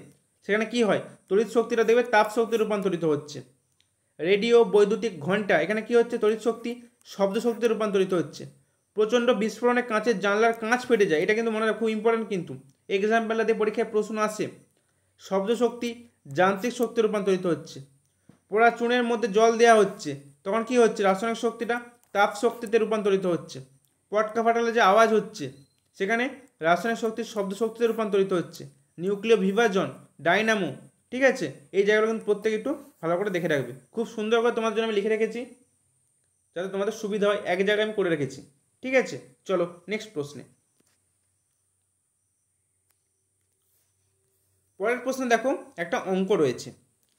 সেখানে কি হয়? তড়িৎ শক্তিটা দেখবে তাপ শক্তিতে রূপান্তরিত হচ্ছে। রেডিও বৈদ্যুতিক ঘণ্টা, এখানে কি হচ্ছে? তড়িৎ শক্তি শব্দ শক্তিতে রূপান্তরিত হচ্ছে। প্রচণ্ড বিস্ফোরণে কাঁচের জানলার কাঁচ ফেটে যায়, এটা কিন্তু মনে রাখা খুব ইম্পর্টেন্ট কিন্তু, এক্সাম্পলটাতে পরীক্ষায় প্রশ্ন আসে। শব্দ শক্তি যান্ত্রিক শক্তিতে রূপান্তরিত হচ্ছে। পোড়া চুনের মধ্যে জল দেওয়া হচ্ছে, তখন কি হচ্ছে? রাসায়নিক শক্তিটা তাপ শক্তিতে রূপান্তরিত হচ্ছে। পটকা ফাটালে যে আওয়াজ হচ্ছে, সেখানে রাসায়নিক শক্তি শব্দ শক্তিতে রূপান্তরিত হচ্ছে। নিউক্লিয় বিভাজন, ডাইনামো, ঠিক আছে, এই জায়গাগুলো কিন্তু প্রত্যেকে একটু ভালো করে দেখে রাখবে। খুব সুন্দর করে তোমার জন্য আমি লিখে রেখেছি যাতে তোমাদের সুবিধা হয়, এক জায়গায় আমি করে রেখেছি, ঠিক আছে। চলো নেক্সট প্রশ্নে। পরের প্রশ্নে দেখো একটা অঙ্ক রয়েছে,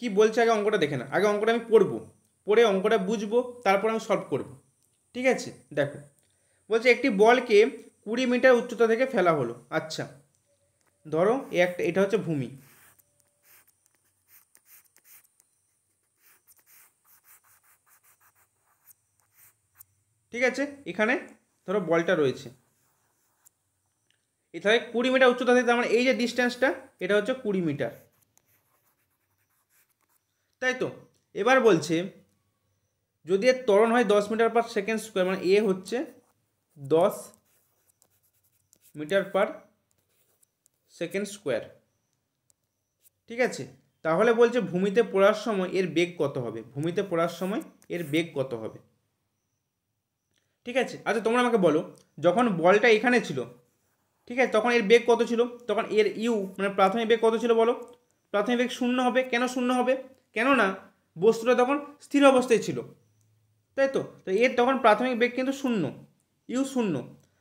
কি বলছে আগে অঙ্কটা দেখে না, আগে অঙ্কটা আমি পড়বো, পড়ে অঙ্কটা বুঝবো, তারপর আমি সলভ করব, ঠিক আছে। দেখো বলছে একটি বলকে 20 মিটার উচ্চতা থেকে ফেলা হলো। আচ্ছা ধরো এটা হচ্ছে ভূমি, ঠিক আছে। এখানে ধরো বলটা রয়েছে, এখানে 20 মিটার উচ্চতা থেকে, তার মানে এই যে ডিস্টেন্সটা এটা হচ্ছে 20 মিটার, তাই তো। এবার বলছে যদি এর ত্বরণ হয় 10 মিটার পার সেকেন্ড স্কোয়ার, মানে এ হচ্ছে 10 মিটার পার সেকেন্ড স্কোয়ার, ঠিক আছে। তাহলে বলছে ভূমিতে পড়ার সময় এর বেগ কত হবে, ভূমিতে পড়ার সময় এর বেগ কত হবে, ঠিক আছে। আচ্ছা তোমরা আমাকে বলো, যখন বলটা এখানে ছিল, ঠিক আছে, তখন এর বেগ কত ছিল, তখন এর ইউ মানে প্রাথমিক বেগ কত ছিল বলো, প্রাথমিক বেগ 0 হবে। কেন 0 হবে, কেননা বস্তুটা তখন স্থির অবস্থায় ছিল, তাই তো। তো এর তখন প্রাথমিক বেগ কিন্তু 0, ইউ 0।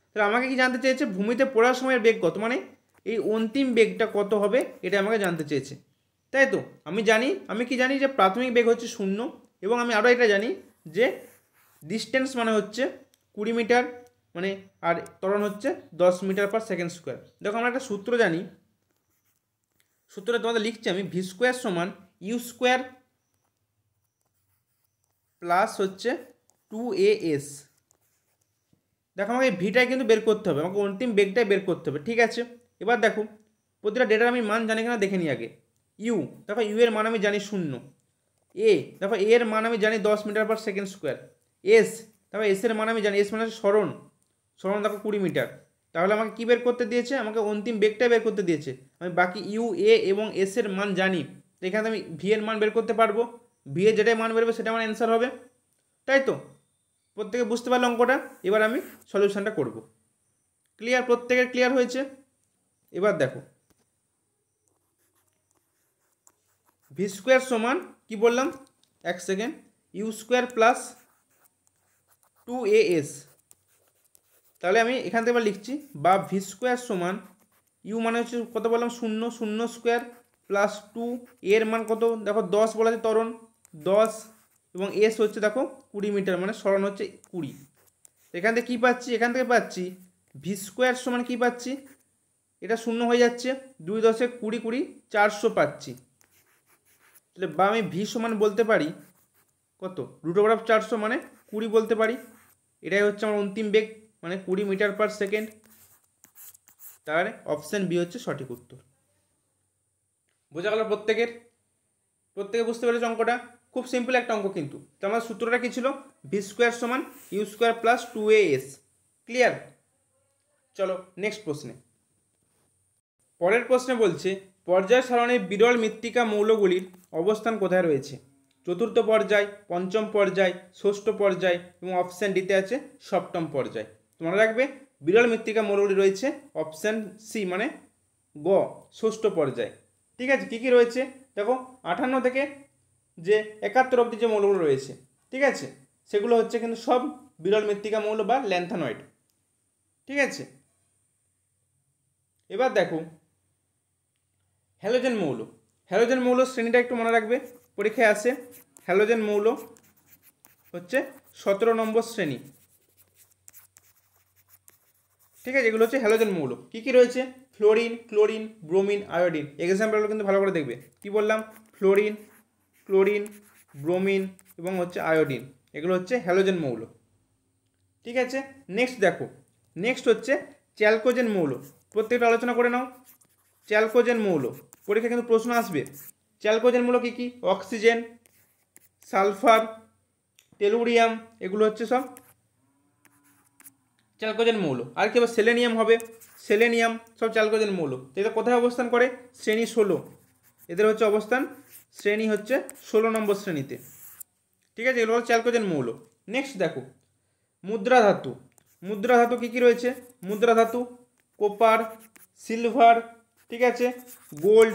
তাহলে আমাকে কি জানতে চেয়েছে, ভূমিতে পড়ার সময়ের বেগ কত, মানে এই অন্তিম বেগটা কত হবে এটা আমাকে জানতে চেয়েছে, তাই তো। আমি কি জানি যে প্রাথমিক বেগ হচ্ছে 0, এবং আমি আরও এটা জানি যে ডিস্টেন্স মানে হচ্ছে 20 মিটার, মানে আর ত্বরণ হচ্ছে 10 মিটার পার সেকেন্ড স্কোয়ার। দেখো আমরা একটা সূত্র জানি, সূত্রটা তোমাদের লিখছি আমি, ভি স্কোয়ার সমান ইউ স্কোয়ার প্লাস হচ্ছে 2as। দেখো আমাকে ভিটাই কিন্তু বের করতে হবে, আমাকে অন্তিম বেগটাই বের করতে হবে, ঠিক আছে। এবার দেখো প্রতিটা ডেটার আমি মান জানি কিনা দেখে নিই আগে। ইউ, দেখো ইউ এর মান আমি জানি 0, এ দেখো এ এর মান আমি জানি 10 metre per second square, S দেখো এস এর মান আমি জানি, এস মানে হচ্ছে সরণ, সরণ দেখো 20 মিটার। তাহলে আমাকে কি বের করতে দিয়েছে, আমাকে অন্তিম বেগটাই বের করতে দিয়েছে। আমি বাকি ইউ, এ এবং এস এর মান জানি, তো এখানে আমি ভি এর মান বের করতে পারবো, ভি এর যেটাই মান বেরোবে সেটা আমার অ্যান্সার হবে, তাই তো। প্রত্যেকে বুঝতে পারলো অঙ্কটা, এবার আমি সলিউশনটা করব। ক্লিয়ার, প্রত্যেকের ক্লিয়ার হয়েছে। এবার দেখো ভি স্কোয়ার সমান কি বললাম, এক second, you square plus 2as। তাহলে আমি এখান থেকে এবার লিখছি, বা ভি স্কোয়ার সমান ইউ মানে হচ্ছে কত বললাম 0, 0 স্কোয়ার প্লাস 2, এর মান কত দেখো 10 বলা আছে ত্বরণ 10, এবং এস হচ্ছে দেখো 20 মিটার, মানে সরণ হচ্ছে 20। এখান থেকে কী পাচ্ছি, এখান থেকে পাচ্ছি ভি স্কোয়ার সমান কী পাচ্ছি, এটা 0 হয়ে যাচ্ছে, 2 10 20 20 400 পাচ্ছি। তাহলে বা আমি ভি সমান বলতে পারি কত, √400 মানে 20 বলতে পারি। এটাই হচ্ছে আমার অন্তিম বেগ, মানে 20 মিটার পার সেকেন্ড। তার অপশান বি হচ্ছে সঠিক উত্তর। বোঝা গেল প্রত্যেকে বুঝতে পেরেছে অঙ্কটা, খুব সিম্পল একটা অঙ্ক কিন্তু। তো আমার সূত্রটা কি ছিল, ভি স্কোয়ার সমান U square plus 2as। Clear. চলো নেক্সট প্রশ্নে। পরের প্রশ্নে বলছে পর্যায় সারণীর বিরল মৃত্তিকা মৌলগুলির অবস্থান কোথায় রয়েছে, চতুর্থ পর্যায়, পঞ্চম পর্যায়, ষষ্ঠ পর্যায়, এবং অপশান ডিতে আছে সপ্তম পর্যায়। মনে রাখবে বিরল মৃত্তিকা মৌলগুলি রয়েছে অপশান সি মানে গ, ষষ্ঠ পর্যায়। ঠিক আছে, কী কী রয়েছে দেখো, 58 থেকে যে 71 অবধি যে মৌলগুলো রয়েছে, ঠিক আছে, সেগুলো হচ্ছে কিন্তু সব বিরল মৃত্তিকা মৌল বা ল্যান্থানয়েড, ঠিক আছে। এবার দেখো হ্যালোজেন মৌল, হ্যালোজেন মৌল শ্রেণীটা একটু মনে রাখবে, পরীক্ষায় আসে। হ্যালোজেন মৌল হচ্ছে 17 নম্বর শ্রেণী, ঠিক আছে। এগুলো হচ্ছে হ্যালোজেন মৌল। কী কী রয়েছে, ফ্লোরিন, ক্লোরিন, ব্রোমিন, আয়োডিন। এক্সাম্পলগুলো কিন্তু ভালো করে দেখবে, কি বললাম, ফ্লোরিন, ক্লোরিন, ব্রোমিন এবং হচ্ছে আয়োডিন, এগুলো হচ্ছে হ্যালোজেন মৌল, ঠিক আছে। নেক্সট দেখো, নেক্সট হচ্ছে চ্যালকোজেন মৌল। প্রত্যেকটা আলোচনা করে নাও। চ্যালকোজেন মৌল পরীক্ষা কিন্তু প্রশ্ন আসবে। চ্যালকোজেন মৌল কী কী, অক্সিজেন, সালফার, টেলুরিয়াম, এগুলো হচ্ছে সব চ্যালকোজেন মৌল। আর কি হবে, সেলেনিয়াম হবে, সেলেনিয়াম, সব চ্যালকোজেন মৌল। এটা কোথায় অবস্থান করে, শ্রেণী 16, এদের হচ্ছে অবস্থান শ্রেণী হচ্ছে 16 নম্বর শ্রেণীতে, ঠিক আছে। এগুলো হলো চ্যালকোজেন মৌল। নেক্সট দেখো মুদ্রা ধাতু, মুদ্রা ধাতু কী কী রয়েছে, মুদ্রা ধাতু কপার, সিলভার, ঠিক আছে, গোল্ড,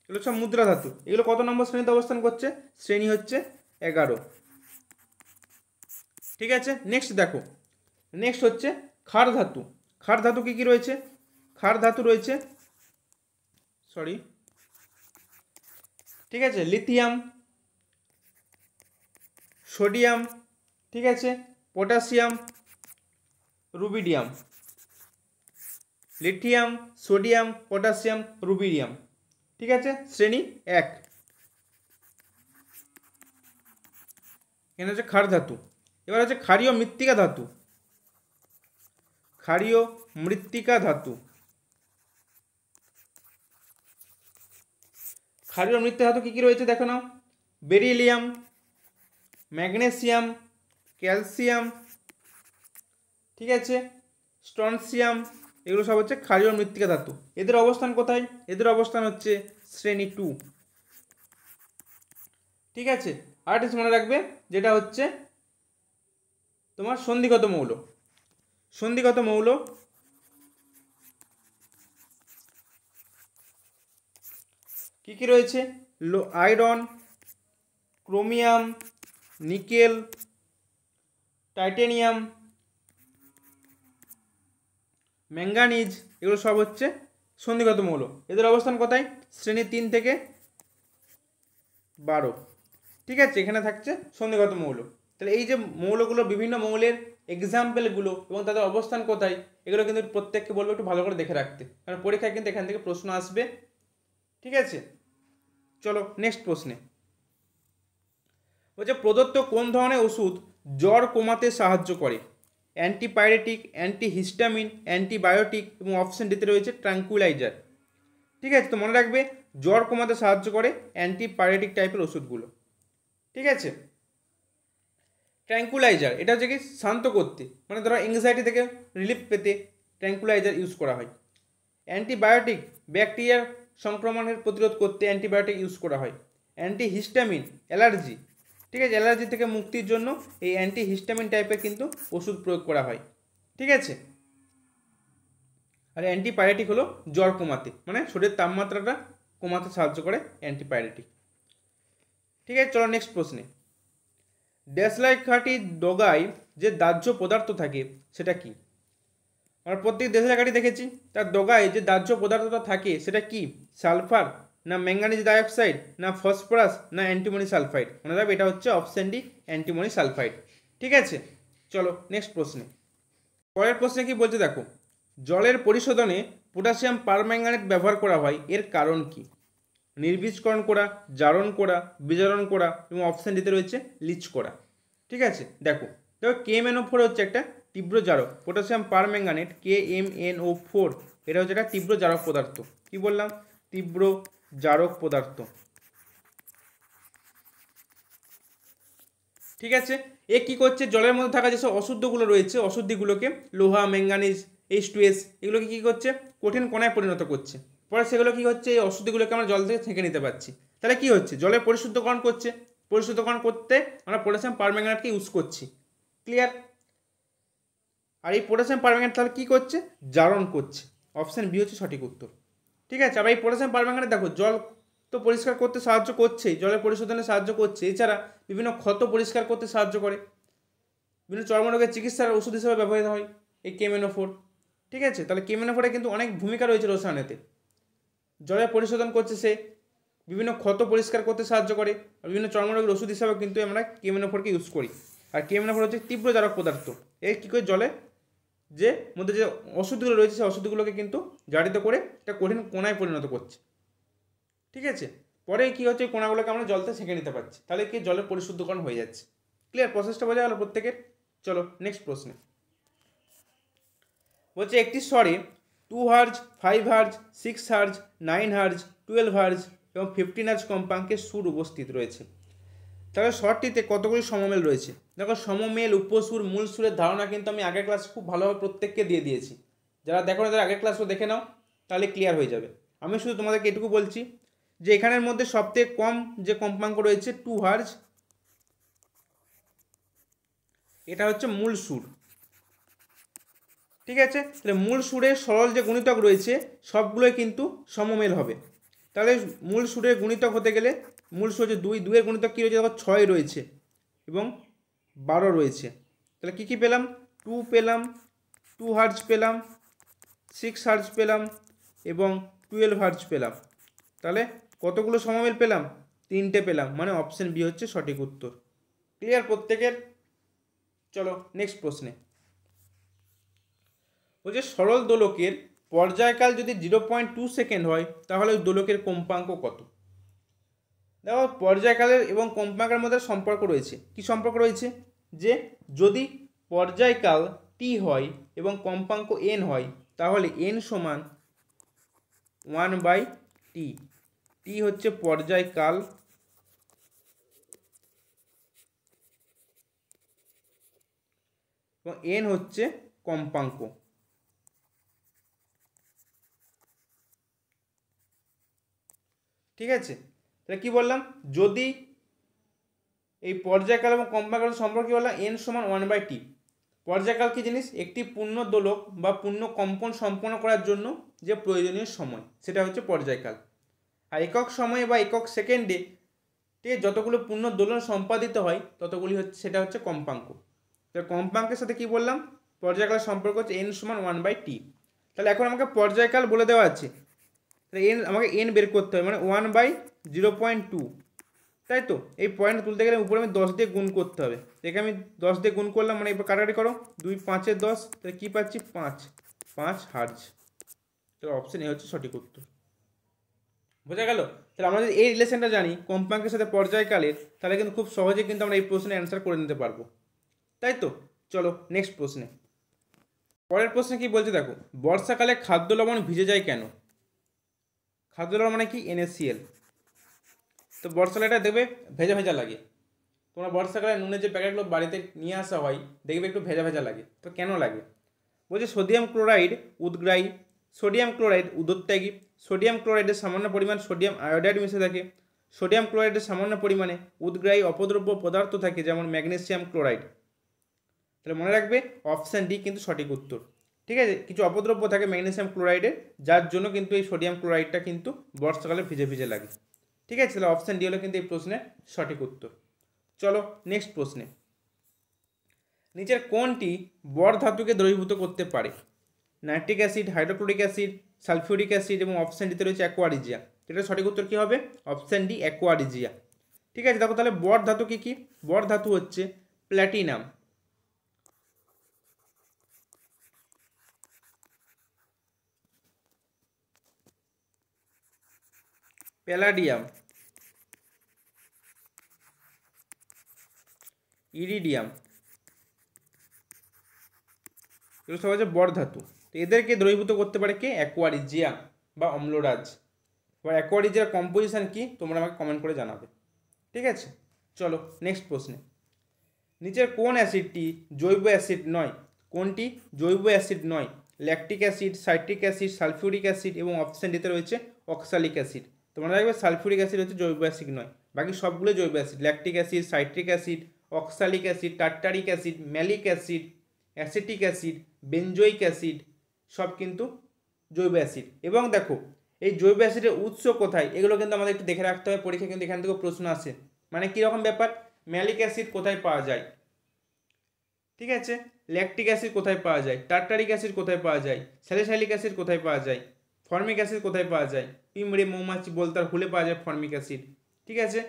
এগুলো সব মুদ্রা ধাতু। এগুলো কত নম্বর শ্রেণীতে অবস্থান করছে? শ্রেণী হচ্ছে 11। ঠিক আছে, নেক্সট দেখো, নেক্সট হচ্ছে ক্ষার ধাতু। ক্ষার ধাতু কী কী রয়েছে? ক্ষার ধাতু রয়েছে, সরি, ঠিক আছে, লিথিয়াম, সোডিয়াম, ঠিক আছে, potassium, rubidium. Lithium, sodium, potassium, rubidium. ঠিক আছে, শ্রেণী 1। এখানে হচ্ছে ক্ষার ধাতু। এবার হচ্ছে ক্ষারীয় মৃত্তিকা ধাতু। ক্ষারীয় মৃত্তিকা ধাতু। ক্ষারীয় মৃত্তিকা ধাতু কী কী রয়েছে দেখো নাও। বেরিলিয়াম, ম্যাগনেসিয়াম, ক্যালসিয়াম, ঠিক আছে, স্ট্রনসিয়াম, এগুলো সব হচ্ছে ক্ষারীয় মৃত্তিকা ধাতু। এদের অবস্থান কোথায়? এদের অবস্থান হচ্ছে শ্রেণী 2। ঠিক আছে, আরেকটা মনে রাখবে, যেটা হচ্ছে তোমার সন্ধিগত মৌল। সন্ধিগত মৌল, কি কি রয়েছে? Iron, chromium, nickel, titanium, manganese, এগুলো সব হচ্ছে সন্ধিগত মৌল। এদের অবস্থান কোথায়? শ্রেণী 3 থেকে 12। ঠিক আছে, এখানে থাকছে সন্ধিগত মৌল। তাহলে এই যে মৌলগুলো, বিভিন্ন মৌলের এক্সাম্পলগুলো এবং তাদের অবস্থান কোথায়, এগুলো কিন্তু প্রত্যেককে বলবো একটু ভালো করে দেখে রাখতে, কারণ পরীক্ষায় কিন্তু এখান থেকে প্রশ্ন আসবে। ঠিক আছে, চলো নেক্সট প্রশ্নে। বলছে প্রদত্ত কোন ধরনের ওষুধ জ্বর কমাতে সাহায্য করে? অ্যান্টিপাইরেটিক, অ্যান্টিহিস্টামিন, অ্যান্টিবায়োটিক এবং অপশন ডিতে রয়েছে ট্রাঙ্কুইলাইজার। ঠিক আছে, তো মনে রাখবে জ্বর কমাতে সাহায্য করে অ্যান্টিপাইরেটিক টাইপের ওষুধগুলো। ঠিক আছে, ট্র্যাঙ্কুলাইজার এটা হচ্ছে কি শান্ত করতে, মানে ধরো এংজাইটি থেকে রিলিফ পেতে ট্র্যাঙ্কুলাইজার ইউজ করা হয়। অ্যান্টিবায়োটিক ব্যাকটেরিয়ার সংক্রমণের প্রতিরোধ করতে অ্যান্টিবায়োটিক ইউজ করা হয়। অ্যান্টিহিস্টামিন অ্যালার্জি, ঠিক আছে, অ্যালার্জি থেকে মুক্তির জন্য এই অ্যান্টিহিস্টামিন টাইপের কিন্তু ওষুধ প্রয়োগ করা হয়। ঠিক আছে, আর অ্যান্টিপাইরেটিক হলো জ্বর কমাতে, মানে শরীরের তাপমাত্রাটা কমাতে সাহায্য করে অ্যান্টিপাইরেটিক। ঠিক আছে, চলো নেক্সট প্রশ্নে। দেশলাই কাঠির ডগায় যে দাহ্য পদার্থ থাকে সেটা কি? আমরা প্রত্যেক দেশলাই কাঠি দেখেছি, তার ডগায় যে দাহ্য পদার্থটা থাকে সেটা কি? সালফার, না ম্যাঙ্গানিজ ডাইঅক্সাইড, না ফসফরাস, না অ্যান্টিমনি সালফাইড? মনে রাখবে এটা হচ্ছে অপশন ডি, অ্যান্টিমনি সালফাইড। ঠিক আছে, চলো নেক্সট প্রশ্নে। পরের প্রশ্নে কি বলছে দেখো, জলের পরিশোধনে পটাশিয়াম পারম্যাঙ্গানেট ব্যবহার করা হয়, এর কারণ কি? নির্বীজকরণ করা, জারণ করা, বিজারণ করা এবং অপশান দিতে রয়েছে লিচ করা। ঠিক আছে, দেখো দেখো KMnO4 হচ্ছে একটা তীব্র জারক। পটাশিয়াম পারম্যাঙ্গানেট KMnO4 এটা হচ্ছে একটা তীব্র জারক পদার্থ। কি বললাম? তীব্র জারক পদার্থ। ঠিক আছে, এ কি করছে? জলের মধ্যে থাকা যেসব অশুদ্ধগুলো রয়েছে, অশুদ্ধিগুলোকে লোহা, ম্যাঙ্গানিজ, H2S, এগুলোকে কী করছে? কঠিন কণায় পরিণত করছে। পরে সেগুলো কী হচ্ছে? এই অশুদ্ধিগুলোকে আমরা জল থেকে ছেঁকে নিতে পারছি। তাহলে কি হচ্ছে? জলের পরিশুদ্ধকরণ করছে। পরিশুদ্ধকরণ করতে আমরা পটাশিয়াম পারম্যাঙ্গানেটকে ইউজ করছি। ক্লিয়ার? আর এই পটাশিয়াম পারম্যাঙ্গানেট তাহলে কী করছে? জারণ করছে। অপশান বি হচ্ছে সঠিক উত্তর। ঠিক আছে, আবার এই পটাশিয়াম পারম্যাঙ্গানেট দেখো জল তো পরিষ্কার করতে সাহায্য করছেই, জলের পরিশোধনে সাহায্য করছে, এছাড়া বিভিন্ন ক্ষত পরিষ্কার করতে সাহায্য করে, বিভিন্ন চর্মরোগের চিকিৎসার ওষুধ হিসেবে ব্যবহৃত হয় এই KMnO4। ঠিক আছে, তাহলে KMnO4 কিন্তু অনেক ভূমিকা রয়েছে রসায়নেতে। জলের পরিশোধন করছে সে, বিভিন্ন ক্ষত পরিষ্কার করতে সাহায্য করে, আর বিভিন্ন চর্মরোগের ওষুধ হিসাবে কিন্তু আমরা KMnO4কে ইউজ করি। আর KMnO4 হচ্ছে তীব্র জারক পদার্থ। এই কী করে? জলে যে মধ্যে যে অশুদ্ধিগুলো রয়েছে সেই অশুদ্ধিগুলোকে কিন্তু জারিত করে একটা কঠিন কণায় পরিণত করছে। ঠিক আছে, পরে কি হচ্ছে? কণাগুলোকে আমরা জলতে ছেঁকে নিতে পারছি, তাহলে কি জলের পরিশুদ্ধকরণ হয়ে যাচ্ছে। ক্লিয়ার? প্রসেসটা বোঝা গেল প্রত্যেকের? চলো নেক্সট প্রশ্নে। বলছে একটি স্বরে 2 hertz, 5 hertz, 6 hertz, 9 hertz, 12 hertz এবং 15 হার্জ কম্পাঙ্কের সুর উপস্থিত রয়েছে। তাহলে স্বরটিতে কতগুলি সমমেল রয়েছে? দেখো সমমেল, উপসুর, মূল সুরের ধারণা কিন্তু আমি আগের ক্লাস খুব ভালোভাবে প্রত্যেককে দিয়ে দিয়েছি। যারা দেখো না তারা আগের ক্লাসও দেখে নাও, তাহলে ক্লিয়ার হয়ে যাবে। আমি শুধু তোমাদেরকে এটুকু বলছি যে এখানের মধ্যে সবথেকে কম যে কম্পাঙ্ক রয়েছে 2 হার্জ, এটা হচ্ছে মূল সুর। ঠিক আছে, তাহলে মূল সুরের সরল যে গুণিতক রয়েছে সবগুলোই কিন্তু সমমেল হবে। তাহলে মূল সুরের গুণিতক হতে গেলে মূল সুর হচ্ছে 2, 2 এর গুণিতক কী রয়েছে, দেখো 6 রয়েছে এবং 12 রয়েছে। তাহলে কী কী পেলাম, 2 পেলাম, 2 হার্জ পেলাম, 6 হার্জ পেলাম এবং 12 হার্জ পেলাম। তাহলে কতগুলো সমমেল পেলাম, 3টে পেলাম, মানে অপশন বি হচ্ছে সঠিক উত্তর। ক্লিয়ার প্রত্যেকের? চলো নেক্সট প্রশ্নে। ওই যে সরল দোলকের পর্যায়কাল যদি 0.2 সেকেন্ড হয় তাহলে ওই দোলকের কম্পাঙ্ক কত? দেখো পর্যায়কালের এবং কম্পাঙ্কের মধ্যে সম্পর্ক রয়েছে। কি সম্পর্ক রয়েছে, যে যদি পর্যায়কাল টি হয় এবং কম্পাঙ্ক এন হয় তাহলে এন সমান 1/t। টি হচ্ছে পর্যায়কাল এবং এন হচ্ছে কম্পাঙ্ক। ঠিক আছে, তাহলে কি বললাম, যদি এই পর্যায়কাল এবং কম্পাঙ্কের সম্পর্ক কি বললাম, এন সমান 1/t। পর্যায়কাল কি জিনিস, একটি পূর্ণ দোলক বা পূর্ণ কম্পন সম্পন্ন করার জন্য যে প্রয়োজনীয় সময়, সেটা হচ্ছে পর্যায়কাল। আর একক সময়ে বা একক সেকেন্ডে যতগুলো পূর্ণ দোলন সম্পাদিত হয় ততগুলি হচ্ছে, সেটা হচ্ছে কম্পাঙ্ক। তাহলে কম্পাঙ্কের সাথে কি বললাম, পর্যায়কালের সম্পর্ক হচ্ছে এন সমান 1/t। তাহলে এখন আমাকে পর্যায়কাল বলে দেওয়া আছে, তাহলে এন আমাকে এন বের করতে হবে, মানে 1/0.2, তাই তো। এই পয়েন্ট তুলতে গেলে উপরে আমি 10 দিয়ে গুণ করতে হবে, দেখে আমি 10 দিয়ে গুণ করলাম, মানে এবার কাটাকাটি করো, 2 5 10, তাহলে কী পাচ্ছি, 5 হার্জ। তাহলে অপশন এ হচ্ছে সঠিক উত্তর। বোঝা গেল? তাহলে আমরা যদি এই রিলেশনটা জানি কম্পাঙ্কের সাথে পর্যায়কালের, তাহলে কিন্তু খুব সহজে কিন্তু আমরা এই প্রশ্নের অ্যান্সার করে নিতে পারবো, তাই তো। চলো নেক্সট প্রশ্নে। পরের প্রশ্নে কি বলছে দেখো, বর্ষাকালে খাদ্য লবণ ভিজে যায় কেন? খাদ্য লবণ মানে কি, NaCl। তো বর্ষাকালে এটা দেখবে ভেজা ভেজা লাগে। তোমরা বর্ষাকালে নুনের যে প্যাকেটগুলো বাড়িতে নিয়ে আসা হয় দেখবে একটু ভেজা ভেজা লাগে। তো কেন লাগে? বলছে সোডিয়াম ক্লোরাইড উদ্গ্রাহী, সোডিয়াম ক্লোরাইড উদত্যাগী, সোডিয়াম ক্লোরাইডের সামান্য পরিমাণ সোডিয়াম আয়োডাইড মিশে থাকে, সোডিয়াম ক্লোরাইডের সামান্য পরিমাণে উদ্গ্রাহী অপদ্রব্য পদার্থ থাকে যেমন ম্যাগনেসিয়াম ক্লোরাইড। তাহলে মনে রাখবে অপশান ডি কিন্তু সঠিক উত্তর। ঠিক আছে, কিছু অপদ্রব্য থাকে ম্যাগনেসিয়াম ক্লোরাইডের, যার জন্য কিন্তু এই সোডিয়াম ক্লোরাইডটা কিন্তু বর্ষাকালে ভিজে ভিজে লাগে। ঠিক আছে, তাহলে অপশান ডি হলো কিন্তু এই প্রশ্নের সঠিক উত্তর। চলো নেক্সট প্রশ্নে। নিচের কোনটি বর ধাতুকে দ্রবীভূত করতে পারে? Nitric acid, hydrochloric acid, sulphuric acid এবং অপশান ডিতে রয়েছে অ্যাকোয়ারিজিয়া। এটা সঠিক উত্তর কী হবে? Option D aqua regia. ঠিক আছে, দেখো তাহলে বর ধাতু কী কী? বর ধাতু হচ্ছে প্ল্যাটিনাম, প্যালাডিয়াম, ইরিডিয়াম, এগুলো সব হচ্ছে বর ধাতু। তো এদেরকে দ্রবীভূত করতে পারে কে? অ্যাকোয়ারিজিয়া বা অম্লরাজ। এবার অ্যাকোয়ারিজিয়ার কম্পোজিশন কি তোমরা আমাকে কমেন্ট করে জানাবে। ঠিক আছে, চলো নেক্সট প্রশ্নে। নিচের কোন অ্যাসিডটি জৈব অ্যাসিড নয়? কোনটি জৈব অ্যাসিড নয়? Lactic acid, citric acid, sulphuric acid এবং অপশান ডিতে রয়েছে অক্সালিক অ্যাসিড। তোমরা দেখবে সালফিউরিক অ্যাসিড হচ্ছে জৈব অ্যাসিড নয়, বাকি সবগুলো জৈব acid. Lactic acid, citric acid, oxalic acid, tartaric acid, malic acid, acetic acid, benzoic acid সব কিন্তু জৈব অ্যাসিড। এবং দেখো এই জৈব অ্যাসিডের উৎস কোথায় এগুলো কিন্তু আমাদের একটু দেখে রাখতে হবে, পরীক্ষা কিন্তু এখান থেকেও প্রশ্ন আসে। মানে কীরকম ব্যাপার, ম্যালিক অ্যাসিড কোথায় পাওয়া যায়, ঠিক আছে, ল্যাকটিক অ্যাসিড কোথায় পাওয়া যায়, টার্টারিক অ্যাসিড কোথায় পাওয়া যায়, স্যালিসাইলিক অ্যাসিড কোথায় পাওয়া যায়, ফর্মিক অ্যাসিড কোথায় পাওয়া যায়, পিঁমড়ে, মৌমাছি, বোলতার হুলে পাওয়া যায় ফর্মিক অ্যাসিড। ঠিক আছে,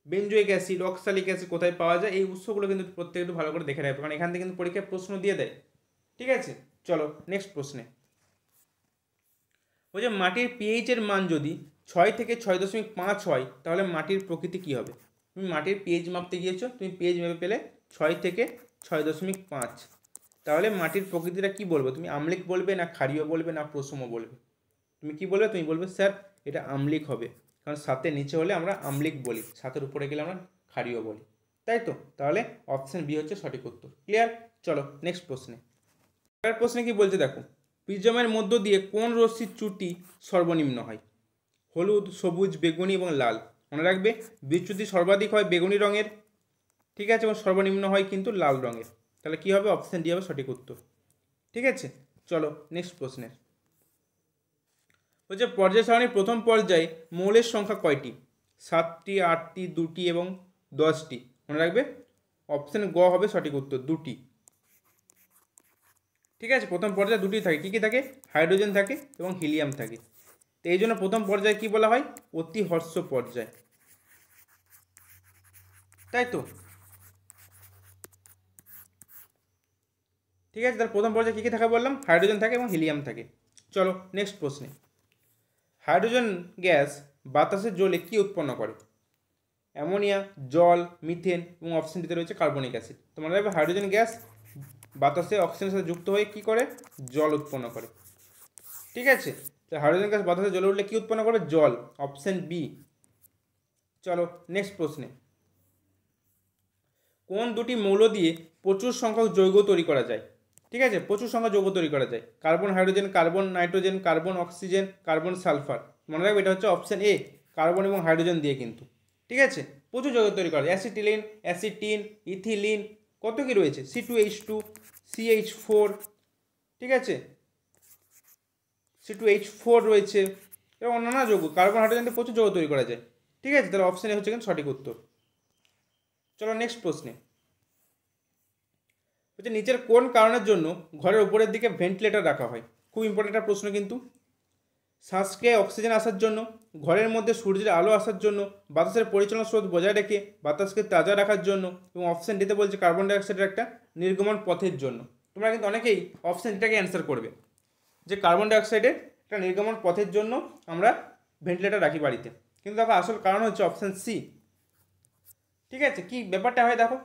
বেনজোইক অ্যাসিড, অক্সালিক অ্যাসিড কোথায় পাওয়া যায়, এই উৎসগুলো কিন্তু প্রত্যেক একটু ভালো করে দেখে রাখবে, কারণ এখান থেকে কিন্তু পরীক্ষায় প্রশ্ন দিয়ে দেয়। ঠিক আছে, চলো নেক্সট প্রশ্নে। ওই যে মাটির পিএইচ এর মান যদি 6 থেকে 6.5 হয় তাহলে মাটির প্রকৃতি কী হবে? তুমি মাটির পিএইচ মাপতে গিয়েছো, তুমি পিএইচ মেপে পেলে 6 থেকে 6.5, তাহলে মাটির প্রকৃতিটা কি বলবো? তুমি আম্লিক বলবে, না ক্ষারীয় বলবে, না প্রশম বলবে? তুমি কি বলবে? তুমি বলবে স্যার এটা আম্লিক হবে, কারণ 7-এর নিচে হলে আমরা আম্লিক বলি, 7-এর উপরে গেলে আমরা ক্ষারীয় বলি, তাই তো। তাহলে অপশান বি হচ্ছে সঠিক উত্তর। ক্লিয়ার? চলো নেক্সট প্রশ্নে। পরের প্রশ্নে কি বলছে দেখো, প্রিজমের মধ্য দিয়ে কোন রশ্মির চ্যুতি সর্বনিম্ন হয়? হলুদ, সবুজ, বেগুনি এবং লাল। মনে রাখবে বিচ্যুতি সর্বাধিক হয় বেগুনি রঙের, ঠিক আছে, এবং সর্বনিম্ন হয় কিন্তু লাল রঙের। তাহলে কি হবে? অপশান ডি হবে সঠিক উত্তর। ঠিক আছে, চলো নেক্সট প্রশ্নের। বলছে পর্যায় সারণীর প্রথম পর্যায়ে মৌলের সংখ্যা কয়টি? 7টি, 8টি, 2টি এবং 10টি। মনে রাখবে অপশন গ হবে সঠিক উত্তর, 2টি। ঠিক আছে, প্রথম পর্যায়ে 2টি থাকে। কী কী থাকে? হাইড্রোজেন থাকে এবং হিলিয়াম থাকে। তো এই জন্য প্রথম পর্যায়ে কী বলা হয়? অতি হর্ষ পর্যায়, তাই তো? ঠিক আছে, তাহলে প্রথম পর্যায়ে কী কী থাকে বললাম? হাইড্রোজেন থাকে এবং হিলিয়াম থাকে। চলো নেক্সট প্রশ্নে। হাইড্রোজেন গ্যাস বাতাসে জ্বলে কী উৎপন্ন করে? অ্যামোনিয়া, জল, মিথেন এবং অপশন ডিতে রয়েছে কার্বনিক অ্যাসিড। তো মনে রাখবে হাইড্রোজেন গ্যাস বাতাসে অক্সিজেনের সাথে যুক্ত হয়ে কী করে? জল উৎপন্ন করে। ঠিক আছে, তো হাইড্রোজেন গ্যাস বাতাসে জ্বলে উঠলে কী উৎপন্ন করবে? জল, অপশন বি। চলো নেক্সট প্রশ্নে। কোন দুটি মৌল দিয়ে প্রচুর সংখ্যক যৌগ তৈরি করা যায়? ঠিক আছে, প্রচুর সংখ্যক যৌগ তৈরি করা যায়। Carbon hydrogen, carbon nitrogen, carbon oxygen, carbon sulphur. মনে রাখবে এটা হচ্ছে অপশন এ, কার্বন এবং হাইড্রোজেন দিয়ে কিন্তু। ঠিক আছে, প্রচুর যৌগ তৈরি করা যায়। অ্যাসিটিলিন, অ্যাসিটিন, ইথিলিন, কত কি রয়েছে? C2H2, CH4, ঠিক আছে, C2H4 রয়েছে এবং অন্যান্য যৌগ। কার্বন হাইড্রোজেন দিয়ে প্রচুর যৌগ তৈরি করা যায়। ঠিক আছে, তাহলে অপশন এ হচ্ছে কিন্তু সঠিক উত্তর। চলো নেক্সট প্রশ্নে। বলছে নিচের কোন কারণের জন্য ঘরের উপরের দিকে ভেন্টিলেটর রাখা হয়? খুব ইম্পর্টেন্ট একটা প্রশ্ন কিন্তু। শ্বাসক্রিয়ায় অক্সিজেন আসার জন্য, ঘরের মধ্যে সূর্যের আলো আসার জন্য, বাতাসের পরিচালনা স্রোত বজায় রেখে বাতাসকে তাজা রাখার জন্য এবং অপশন ডিতে বলছে কার্বন ডাইঅক্সাইডের একটা নির্গমন পথের জন্য। তোমরা কিন্তু অনেকেই অপশন ডিটাকে অ্যান্সার করবে যে কার্বন ডাইঅক্সাইডের একটা নির্গমন পথের জন্য আমরা ভেন্টিলেটর রাখি বাড়িতে, কিন্তু দেখো আসল কারণ হচ্ছে অপশন সি। ঠিক আছে, কি ব্যাপারটা হয় দেখো,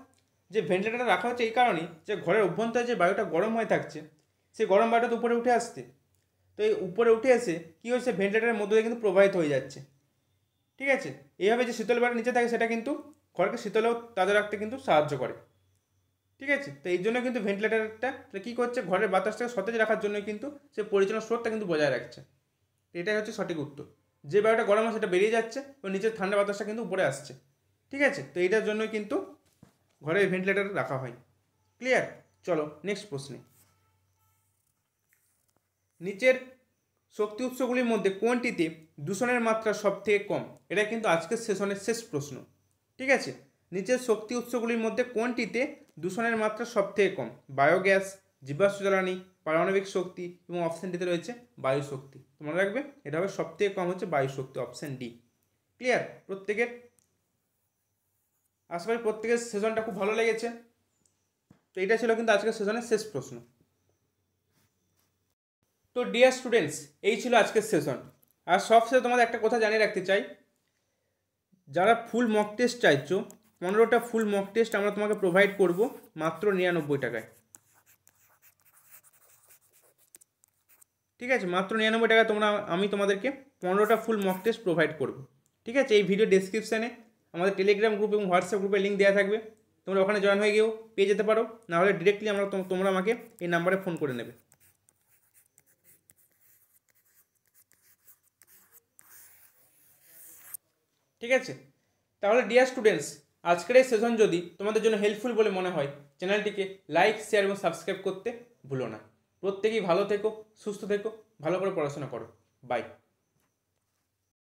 যে ভেন্টিলেটর রাখা হচ্ছে এই কারণেই যে ঘরের অভ্যন্তরে যে বায়ুটা গরম হয়ে থাকছে সেই গরম বায়ুটা তো উপরে উঠে আসছে। তো এই উপরে উঠে এসে কী হচ্ছে? ভেন্টিলেটরের মধ্যে দিয়ে কিন্তু প্রবাহিত হয়ে যাচ্ছে। ঠিক আছে, এইভাবে যে শীতল বায়ুটা নিচে থাকে সেটা কিন্তু ঘরকে শীতলেও তাজা রাখতে কিন্তু সাহায্য করে। ঠিক আছে, তো এই জন্য কিন্তু ভেন্টিলেটরটা কী করছে? ঘরের বাতাসটাকে সতেজ রাখার জন্য কিন্তু সে পরিচালনা স্রোতটা কিন্তু বজায় রাখছে। এটাই হচ্ছে সঠিক উত্তর। যে বায়ুটা গরম হয় সেটা বেরিয়ে যাচ্ছে এবং নিচের ঠান্ডা বাতাসটা কিন্তু উপরে আসছে। ঠিক আছে, তো এইটার জন্যই কিন্তু ঘরে ভেন্টিলেটর রাখা হয়। ক্লিয়ার? চলো নেক্সট প্রশ্নে। নিচের শক্তি উৎসগুলির মধ্যে কোনটিতে দূষণের মাত্রা সব থেকে কম? এটা কিন্তু আজকের সেশনের শেষ প্রশ্ন। ঠিক আছে, নিচের শক্তি উৎসগুলির মধ্যে কোনটিতে দূষণের মাত্রা সব থেকে কম? বায়োগ্যাস, জীবাশ্ম জ্বালানি, পারমাণবিক শক্তি এবং অপশন ডিতে রয়েছে বায়ু শক্তি। মনে রাখবে এটা হবে সব থেকে কম হচ্ছে বায়ু শক্তি, অপশন ডি। ক্লিয়ার প্রত্যেকের? আশা করি প্রত্যেকের সেশনটা খুব ভালো লেগেছে। তো এটা ছিল কিন্তু আজকের সেশনের শেষ প্রশ্ন। তো ডিয়ার স্টুডেন্টস, এই ছিল আজকের সেশন। আর সবশেষে তোমাদের একটা কথা জানিয়ে রাখতে চাই, যারা ফুল মক টেস্ট চাইছো 15টা ফুল মক টেস্ট আমরা তোমাকে প্রোভাইড করব মাত্র 99 টাকায়। ঠিক আছে, মাত্র 99 টাকায় আমি তোমাদেরকে 15টা ফুল মক টেস্ট প্রোভাইড করব। ঠিক আছে, এই ভিডিও ডেসক্রিপশানে আমাদের টেলিগ্রাম গ্রুপ এবং হোয়াটসঅ্যাপ গ্রুপে লিঙ্ক দেওয়া থাকবে, তোমরা ওখানে জয়েন হয়ে গিয়েও পেয়ে যেতে পারো, নাহলে ডিরেক্টলি তোমরা আমাকে এই নাম্বারে ফোন করে নেবে। ঠিক আছে, তাহলে ডিয়ার স্টুডেন্টস, আজকের এই সেশন যদি তোমাদের জন্য হেল্পফুল বলে মনে হয় চ্যানেলটিকে লাইক, শেয়ার এবং সাবস্ক্রাইব করতে ভুলো না। প্রত্যেকেই ভালো থেকো, সুস্থ থেকো, ভালো করে পড়াশোনা করো। বাই।